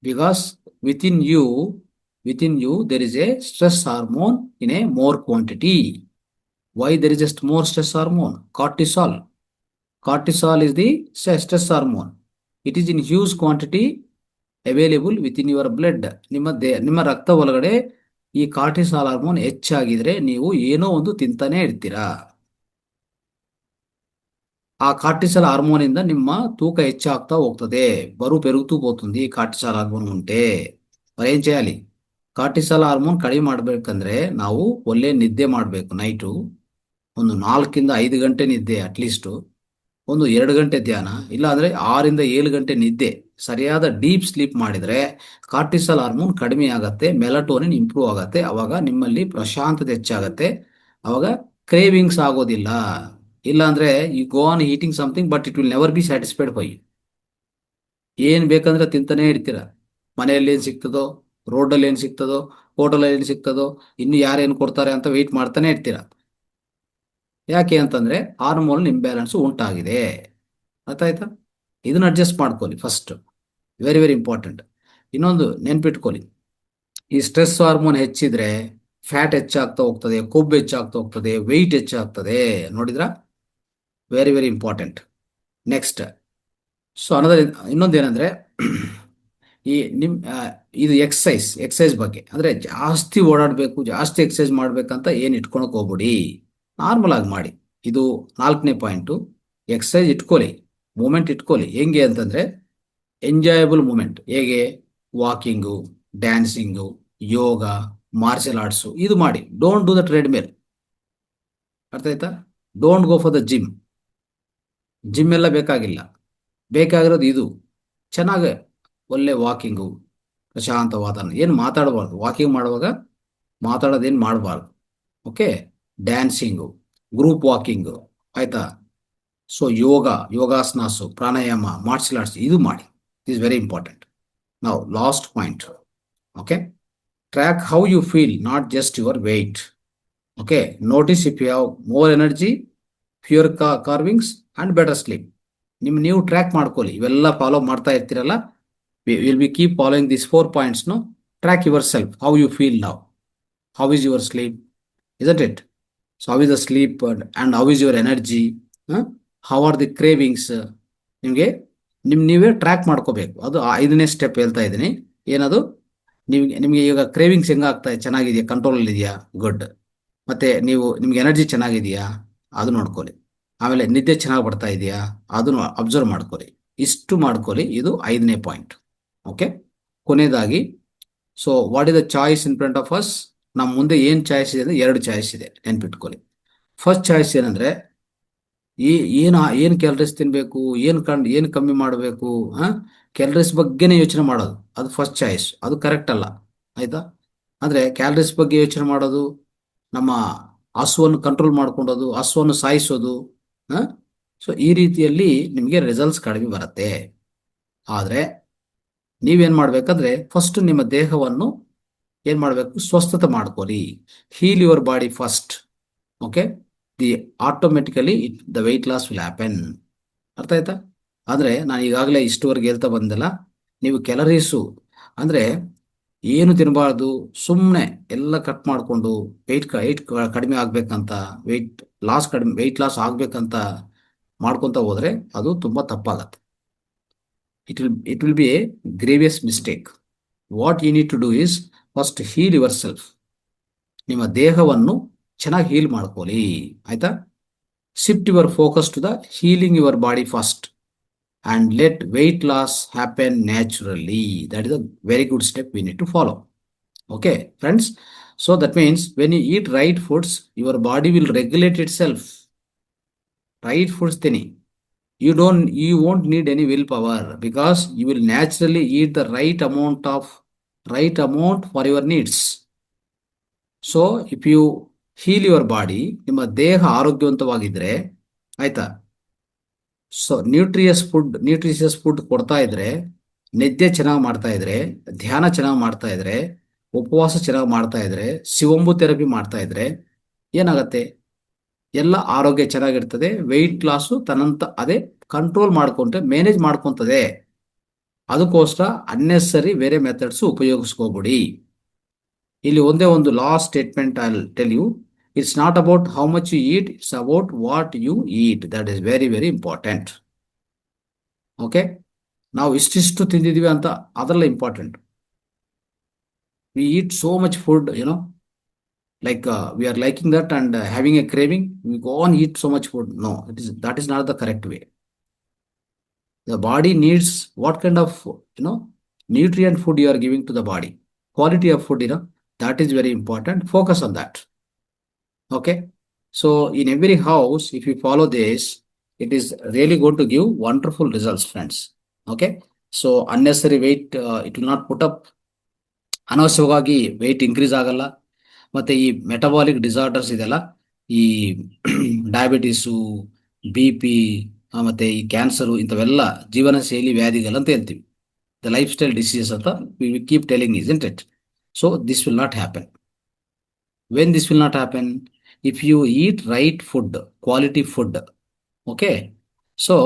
Because within you there is a stress hormone in a more quantity. Why there is just more stress hormone? Cortisol. Cortisol is the stress hormone. It is in huge quantity available within your blood. ನಿಮ್ಮ ರಕ್ತ ಒಳಗಡೆ ಈ cortisol hormone ಹೆಚ್ಚಾಗಿದ್ರೆ ನೀವು ಏನೋ ಒಂದು ತಿಂತಾನೆ ಇರ್ತೀರಾ. ఆ కార్టిసాల్ హార్మోన్ ఇంದ ನಿಮ್ಮ ತೂಕ ಹೆಚ್ಚಾಗ್ತಾ ಹೋಗ್ತದೆ, ಬರು పెరుగుతూ పోతుంది కార్టిసాల్ హార్మోన్ ఉంటే. మరి ఏం చేయాలి? ಕಾರ್ಟಿಸಾಲ್ ಹಾರ್ಮೋನ್ ಕಡಿಮೆ ಮಾಡ್ಬೇಕಂದ್ರೆ ನಾವು ಒಳ್ಳೆ ನಿದ್ದೆ ಮಾಡಬೇಕು. ನೈಟು ಒಂದು 4 ಇಂದ 5 ಗಂಟೆ ನಿದ್ದೆ, ಅಟ್ಲೀಸ್ಟ್ ಒಂದು 2 ಗಂಟೆ ಧ್ಯಾನ, ಇಲ್ಲ ಅಂದ್ರೆ 6 ಇಂದ 7 ಗಂಟೆ ನಿದ್ದೆ, ಸರಿಯಾದ ಡೀಪ್ ಸ್ಲೀಪ್ ಮಾಡಿದ್ರೆ ಕಾರ್ಟಿಸಾಲ್ ಹಾರ್ಮೋನ್ ಕಡಿಮೆ ಆಗತ್ತೆ, ಮೆಲಟೋನಿನ್ ಇಂಪ್ರೂವ್ ಆಗತ್ತೆ. ಅವಾಗ ನಿಮ್ಮಲ್ಲಿ ಪ್ರಶಾಂತತೆ ಹೆಚ್ಚಾಗತ್ತೆ. ಅವಾಗ ಕ್ರೇವಿಂಗ್ಸ್ ಆಗೋದಿಲ್ಲ. ಇಲ್ಲಾಂದ್ರೆ you go on eating something but it will never be satisfied for you. ಏನ್ ಬೇಕಂದ್ರೆ ತಿಂತಾನೆ ಇರ್ತೀರ. ಮನೆಯಲ್ಲಿ ಏನ್ ಸಿಗ್ತದೋ, ರೋಡಲ್ಲಿ ಏನ್ ಸಿಗ್ತದೋ, ಹೋಟೆಲಲ್ಲಿ ಏನ್ ಸಿಗ್ತದೋ, ಇನ್ನು ಯಾರೇನು ಕೊಡ್ತಾರೆ ಅಂತ ವೆಯ್ಟ್ ಮಾಡ್ತಾನೆ ಇರ್ತೀರ. ಯಾಕೆ ಅಂತಂದ್ರೆ ಹಾರ್ಮೋನ್ ಇಂಬ್ಯಾಲೆನ್ಸ್ ಉಂಟಾಗಿದೆ. ಅರ್ಥ ಆಯ್ತಾ? ಇದನ್ನ ಅಡ್ಜಸ್ಟ್ ಮಾಡ್ಕೊಳ್ಳಿ ಫಸ್ಟ್. Very very important. ಇನ್ನೊಂದು ನೆನ್ಪಿಟ್ಕೊಳ್ಳಿ, ಈ ಸ್ಟ್ರೆಸ್ ಹಾರ್ಮೋನ್ ಹೆಚ್ಚಿದ್ರೆ ಫ್ಯಾಟ್ ಹೆಚ್ಚಾಗ್ತಾ ಹೋಗ್ತದೆ, ಕೊಬ್ಬು ಹೆಚ್ಚಾಗ್ತಾ ಹೋಗ್ತದೆ, ವೆಯ್ಟ್ ಹೆಚ್ಚಾಗ್ತದೆ. ನೋಡಿದ್ರ? Very very important. Next, so ಅನ್ನೋದ್ರ ಇನ್ನೊಂದೇನೆಂದ್ರೆ ಈ ಇದು ಎಕ್ಸಸೈಸ್ ಬಗ್ಗೆ ಅಂದ್ರೆ ಜಾಸ್ತಿ ಓಡಾಡಬೇಕು, ಜಾಸ್ತಿ ಎಕ್ಸಸೈಸ್ ಮಾಡ್ಬೇಕಂತ ಏನು ಇಟ್ಕೊಳಕ್ ಹೋಗ್ಬಿಡಿ. ನಾರ್ಮಲ್ ಆಗಿ ಮಾಡಿ. ಇದು 4ನೇ ಪಾಯಿಂಟು. ಎಕ್ಸಸೈಸ್ ಇಟ್ಕೊಳ್ಳಿ, ಮೂಮೆಂಟ್ ಇಟ್ಕೊಳ್ಳಿ. ಹೆಂಗೆ ಅಂತಂದ್ರೆ ಎಂಜಾಯಬಲ್ ಮೂಮೆಂಟ್. ಹೇಗೆ? ವಾಕಿಂಗು, ಡ್ಯಾನ್ಸಿಂಗು, ಯೋಗ, ಮಾರ್ಷಲ್ ಆರ್ಟ್ಸು ಇದು ಮಾಡಿ. Don't do the treadmill. ಅರ್ಥ ಆಯ್ತಾ? Don't go for the gym ಎಲ್ಲ ಬೇಕಾಗಿಲ್ಲ. ಬೇಕಾಗಿರೋದು ಇದು. ಚೆನ್ನಾಗಿ ಒಳ್ಳೆ ವಾಕಿಂಗು, ಪ್ರಶಾಂತ ವಾತಾವರಣ. ಏನು ಮಾತಾಡಬಾರ್ದು ವಾಕಿಂಗ್ ಮಾಡುವಾಗ, ಮಾತಾಡೋದೇನು ಮಾಡಬಾರ್ದು. ಓಕೆ? ಡ್ಯಾನ್ಸಿಂಗು, ಗ್ರೂಪ್ ವಾಕಿಂಗು, ಆಯ್ತಾ? ಸೊ ಯೋಗಾಸನಾಸು, ಪ್ರಾಣಾಯಾಮ, ಮಾರ್ಷಲ್ ಆರ್ಟ್ಸ್ ಇದು ಮಾಡಿ. Is very important. ನಾವು last point. Okay? Track how you feel, not just your weight. Okay? Notice if you have more energy, fewer cravings and better sleep. ನೀವು track ಮಾಡ್ಕೊಳ್ಳಿ. ಇವೆಲ್ಲ follow ಮಾಡ್ತಾ ಇರ್ತೀರಲ್ಲ, will be keep following this 4 points. Track yourself, how you feel now, how is your sleep, isn't it? So how is the sleep and how is your energy, how are the cravings? ನಿಮಗೆ ನೀವೇ track ಮಾಡ್ಕೋಬೇಕು. ಅದು 5ನೇ step ಹೇಳ್ತಾ ಇದ್ದೀನಿ. ಏನದು? ನಿಮಗೆ ಈಗ ಕ್ರೇವಿಂಗ್ಸ್ ಹೆಂಗಾಗ್ತಾ ಇದೆ, ಚೆನ್ನಾಗಿದೆಯಾ, ಕಂಟ್ರೋಲ್ ಇದೆಯಾ? ಗುಡ್. ಮತ್ತೆ ನಿಮ್ಗೆ ಎನರ್ಜಿ ಚೆನ್ನಾಗಿದೆಯಾ ಅದು ನೋಡ್ಕೊಳ್ಳಿ. ಆಮೇಲೆ ನಿದ್ದೆ ಚೆನ್ನಾಗಿ ಬರ್ತಾ ಇದೆಯಾ ಅದನ್ನು ಅಬ್ಸರ್ವ್ ಮಾಡ್ಕೊಳ್ಳಿ. ಇಷ್ಟು ಮಾಡ್ಕೊಳ್ಳಿ. ಇದು 5ನೇ ಪಾಯಿಂಟ್. ಓಕೆ? ಕೊನೆಯದಾಗಿ, so what is the choice in front of us? ನಮ್ಮ ಮುಂದೆ ಏನು ಚಾಯ್ಸ್ ಇದೆ ಅಂದ್ರೆ 2 ಚಾಯ್ಸ್ ಇದೆ, ನೆನ್ಪಿಟ್ಕೊಳ್ಳಿ. ಫಸ್ಟ್ ಚಾಯ್ಸ್ ಏನಂದ್ರೆ ಏನು ಕ್ಯಾಲರೀಸ್ ತಿನ್ಬೇಕು, ಏನು ಕಮ್ಮಿ ಮಾಡಬೇಕು, ಕ್ಯಾಲರೀಸ್ ಬಗ್ಗೆನೇ ಯೋಚನೆ ಮಾಡೋದು. ಅದು ಫಸ್ಟ್ ಚಾಯ್ಸ್. ಅದು ಕರೆಕ್ಟ್ ಅಲ್ಲ. ಆಯ್ತಾ? ಅಂದ್ರೆ ಕ್ಯಾಲರೀಸ್ ಬಗ್ಗೆ ಯೋಚನೆ ಮಾಡೋದು, ನಮ್ಮ ಹಸುವನ್ನು ಕಂಟ್ರೋಲ್ ಮಾಡ್ಕೊಂಡೋದು, ಹಸುವನ್ನು ಸಾಯಿಸೋದು. ಸೊ ಈ ರೀತಿಯಲ್ಲಿ ನಿಮಗೆ ರಿಸಲ್ಟ್ಸ್ ಕಡಿಮೆ ಬರುತ್ತೆ. ಆದ್ರೆ ನೀವೇನ್ ಮಾಡ್ಬೇಕಂದ್ರೆ ಫಸ್ಟ್ ನಿಮ್ಮ ದೇಹವನ್ನು ಏನ್ ಮಾಡ್ಬೇಕು? ಸ್ವಸ್ಥತೆ ಮಾಡ್ಕೊಳ್ಳಿ. Heal your body first. Okay? Automatically the weight loss will happen. ಅರ್ಥ ಆಯ್ತಾ? ಆದ್ರೆ ನಾನು ಈಗಾಗಲೇ ಇಷ್ಟುವರೆಗೆ ಹೇಳ್ತಾ ಬಂದಲ್ಲ, ನೀವು ಕ್ಯಾಲರೀಸು ಅಂದ್ರೆ ಏನು ತಿನ್ನಬಾರ್ದು, ಸುಮ್ಮನೆ ಎಲ್ಲ ಕಟ್ ಮಾಡಿಕೊಂಡು ವೆಯ್ಟ್ ಕಡಿಮೆ ಆಗ್ಬೇಕಂತ, ವೆಯ್ಟ್ ಲಾಸ್ ಆಗ್ಬೇಕಂತ ಮಾಡ್ಕೊತ ಹೋದ್ರೆ ಅದು ತುಂಬಾ ತಪ್ಪಾಗತ್ತೆ. It will be a grievous mistake. What you need to do is first heal yourself. ನಿಮ್ಮ ದೇಹವನ್ನು ಚೆನ್ನಾಗಿ ಹೀಲ್ ಮಾಡ್ಕೊಳ್ಳಿ. ಆಯ್ತಾ? Shift your focus to the healing your body first and let weight loss happen naturally. That is a very good step we need to follow. Okay, friends? So that means when you eat right foods, your body will regulate itself. Right foods ತಿನ್ನಿ. You won't need any willpower because you will naturally eat the right amount for your needs. So if you heal your body, ನಿಮ್ಮ ದೇಹ ಆರೋಗ್ಯವಂತವಾಗಿದ್ರೆ, ಆಯ್ತಾ? So nutritious food ಕೊಡ್ತಾ ಇದ್ರೆ, ನಿದ್ದೆ ಚೆನ್ನಾಗಿ ಮಾಡ್ತಾ ಇದ್ರೆ, ಧ್ಯಾನ ಚೆನ್ನಾಗಿ ಮಾಡ್ತಾ ಇದ್ರೆ, ಉಪವಾಸ ಚೆನ್ನಾಗಿ ಮಾಡ್ತಾ ಇದ್ರೆ, ಶಿವಂಬು ಥೆರಪಿ ಮಾಡ್ತಾ ಇದ್ರೆ ಏನಾಗತ್ತೆ? ಎಲ್ಲ ಆರೋಗ್ಯ ಚೆನ್ನಾಗಿರ್ತದೆ. ವೆಯ್ಟ್ ಲಾಸು ತನ್ನಂತ ಅದೇ ಕಂಟ್ರೋಲ್ ಮಾಡ್ಕೊಂಡ್ರೆ ಮ್ಯಾನೇಜ್ ಮಾಡ್ಕೊಂತದೆ. ಅದಕ್ಕೋಸ್ಕರ ಅನ್ನೆಸರಿ ಬೇರೆ ಮೆಥಡ್ಸ್ ಉಪಯೋಗಿಸ್ಕೋಬಿಡಿ. ಇಲ್ಲಿ ಒಂದೇ ಒಂದು last statement I will tell you. It's not about how much you eat, it's about what you eat. That is very very important. Okay? ನಾವು ಇಷ್ಟಿಷ್ಟು ತಿಂದಿದೀವಿ ಅಂತ ಅದೆಲ್ಲ important. We eat so much food, like we are liking that and having a craving, we go on eat so much food. No, that is not the correct way. The body needs what kind of nutrient food you are giving to the body. Quality of food, that is very important. Focus on that. Okay? So in every house, if you follow this, it is really going to give wonderful results, friends. Okay? So unnecessary weight, it will not put up. ಅನವಶ್ಯವಾಗಿ weight increase ಆಗಲ್ಲ. ಮತ್ತೆ ಈ metabolic disorders ಇದೆಲ್ಲ ಈ diabetes, B P, ಮತ್ತೆ ಈ cancer ಇಂಥವೆಲ್ಲ ಜೀವನ ಶೈಲಿ ವ್ಯಾಧಿಗಳಂತ ಹೇಳ್ತೀವಿ. ದ ಲೈಫ್ ಸ್ಟೈಲ್ ಡಿಸೀಸಸ್ ಅಂತ we keep telling isn't it? So this will not happen. When this will not happen? If you eat right food, quality food. Okay. So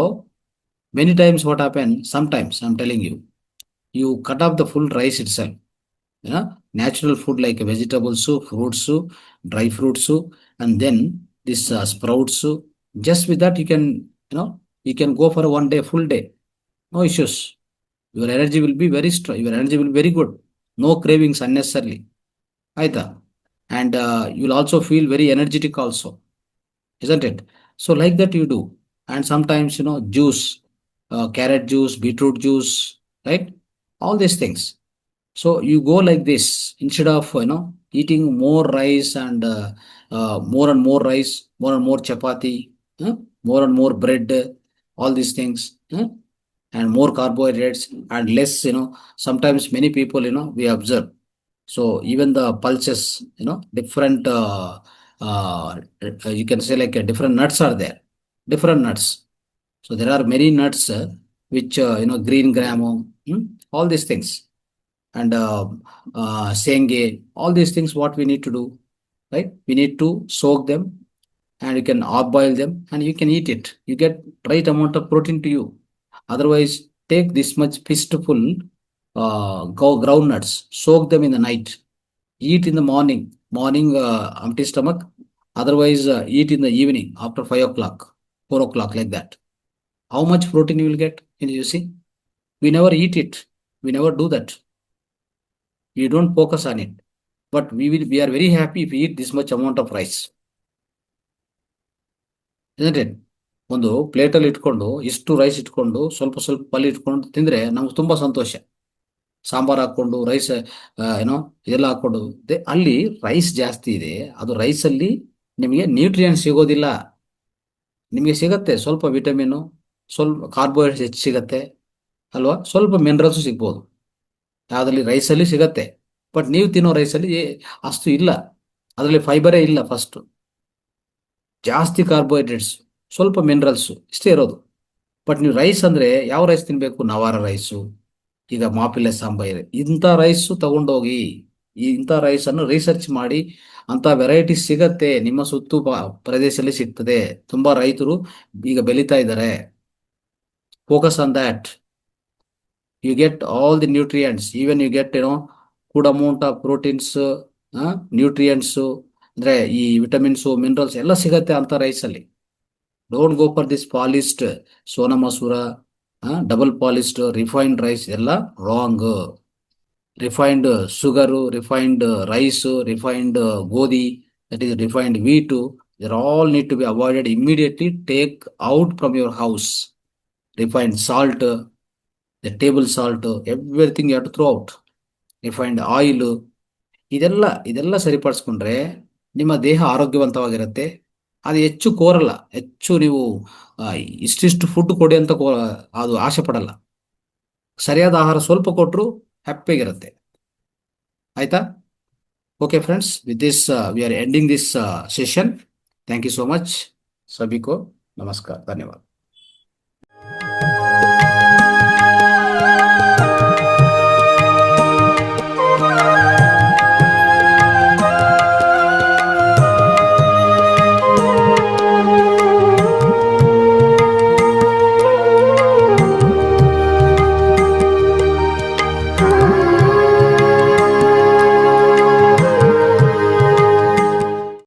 many times what happen? Sometimes I'm telling you, you cut off the full rice itself. Natural food like vegetables, fruits, dry fruits, and then this sprouts. Just with that, you can go for a 1 day, full day, no issues. Your energy will be very strong. Your energy will be very good. No cravings unnecessarily. Aita. And you'll also feel very energetic also, isn't it? So like that you do. And sometimes, juice, carrot juice, beetroot juice, right? All these things. So you go like this instead of eating more rice and more and more rice, more and more chapati, more and more bread, all these things, and more carbohydrates and less. Sometimes many people, we observe. So even the pulses, different. You can say like different nuts are there, different nuts. So there are many nuts which green gramo, all these things, and senge, all these things. What we need to do, right? We need to soak them, and you can off boil them, and you can eat it. You get right amount of protein to you. Otherwise, take this much fistful groundnuts, soak them in the night, eat in the morning, empty stomach. Otherwise, eat in the evening after 5 o'clock, 4 o'clock, like that. How much protein you will get? Can you see? We never eat it. We never do that. We don't focus on it. But we are very happy if we eat this much amount of rice. Isn't it? ಒಂದು ಪ್ಲೇಟಲ್ಲಿ ಇಟ್ಕೊಂಡು ಇಷ್ಟು rice ಇಟ್ಕೊಂಡು ಸ್ವಲ್ಪ ಸ್ವಲ್ಪ ಪಲ್ಯ ಇಟ್ಕೊಂಡು ತಿಂದ್ರೆ ನಮ್ಗೆ ತುಂಬಾ ಸಂತೋಷ. ಸಾಂಬಾರ್ ಹಾಕೊಂಡು ರೈಸ್, ಏನೋ ಇದೆಲ್ಲ ಹಾಕೊಂಡು ಅಲ್ಲಿ ರೈಸ್ ಜಾಸ್ತಿ ಇದೆ. ಅದು ರೈಸ್ ಅಲ್ಲಿ ನಿಮಗೆ ನ್ಯೂಟ್ರಿಯೆಂಟ್ ಸಿಗೋದಿಲ್ಲ. ನಿಮಗೆ ಸಿಗತ್ತೆ ಸ್ವಲ್ಪ ವಿಟಮಿನ್, ಸ್ವಲ್ಪ ಕಾರ್ಬೋಹೈಡ್ರೇಟ್ಸ್ ಹೆಚ್ಚು ಸಿಗತ್ತೆ ಅಲ್ವಾ, ಸ್ವಲ್ಪ ಮಿನರಲ್ಸ್ ಸಿಗ್ಬೋದು. ಯಾವ್ದ್ರಲ್ಲಿ? ರೈಸಲ್ಲಿ ಸಿಗತ್ತೆ. ಬಟ್ ನೀವು ತಿನ್ನೋ ರೈಸಲ್ಲಿ ಅಷ್ಟು ಇಲ್ಲ. ಅದರಲ್ಲಿ ಫೈಬರೇ ಇಲ್ಲ. ಫಸ್ಟ್ ಜಾಸ್ತಿ ಕಾರ್ಬೋಹೈಡ್ರೇಟ್ಸ್, ಸ್ವಲ್ಪ ಮಿನರಲ್ಸ್, ಇಷ್ಟೇ ಇರೋದು. ಬಟ್ ನೀವು ರೈಸ್ ಅಂದ್ರೆ ಯಾವ ರೈಸ್ ತಿನ್ಬೇಕು? ನವಾರ ರೈಸು, ಈಗ ಮಾಪಿಲೆ ಸಾಂಬಾರ್, ಇಂಥ ರೈಸು ತಗೊಂಡೋಗಿ ಇಂಥ ರೈಸ್ ಅನ್ನು ರಿಸರ್ಚ್ ಮಾಡಿ. ಅಂತ ವೆರೈಟೀಸ್ ಸಿಗತ್ತೆ ನಿಮ್ಮ ಸುತ್ತು ಪ್ರದೇಶದಲ್ಲಿ ಸಿಗ್ತದೆ. ತುಂಬಾ ರೈತರು ಈಗ ಬೆಳೀತಾ ಇದ್ದಾರೆ. Focus on that. You get all the nutrients. Even you get good amount of proteins, nutrients, ಅಂದ್ರೆ ಈ ವಿಟಮಿನ್ಸ್, ಮಿನರಲ್ಸ್ ಎಲ್ಲ ಸಿಗತ್ತೆ ಅಂತ ರೈಸ್ ಅಲ್ಲಿ. Don't go for this polished Sona Masoori, double polished refined rice, ಎಲ್ಲ wrong. Refined sugar, refined rice, refined ಗೋಧಿ, that is refined wheat, they all need to be avoided immediately. Take out from your house. Refined salt, the table salt, everything you have to throw out. Refined oil, ಇದೆಲ್ಲ ಸರಿಪಡಿಸ್ಕೊಂಡ್ರೆ ನಿಮ್ಮ ದೇಹ ಆರೋಗ್ಯವಂತವಾಗಿರುತ್ತೆ. ಅದು ಹೆಚ್ಚು ಕೋರಲ್ಲ. ಹೆಚ್ಚು ನೀವು ಇಷ್ಟಿಷ್ಟು food ಕೊಡಿ ಅಂತ ಅದು ಆಸೆ ಪಡಲ್ಲ. ಸರಿಯಾದ ಆಹಾರ ಸ್ವಲ್ಪ ಕೊಟ್ಟರು ಹ್ಯಾಪಿಯಾಗಿರುತ್ತೆ. ಆಯ್ತಾ? Okay friends, with this we are ending this session. Thank you so much. ಸಭಿಕೋ ನಮಸ್ಕಾರ, ಧನ್ಯವಾದ.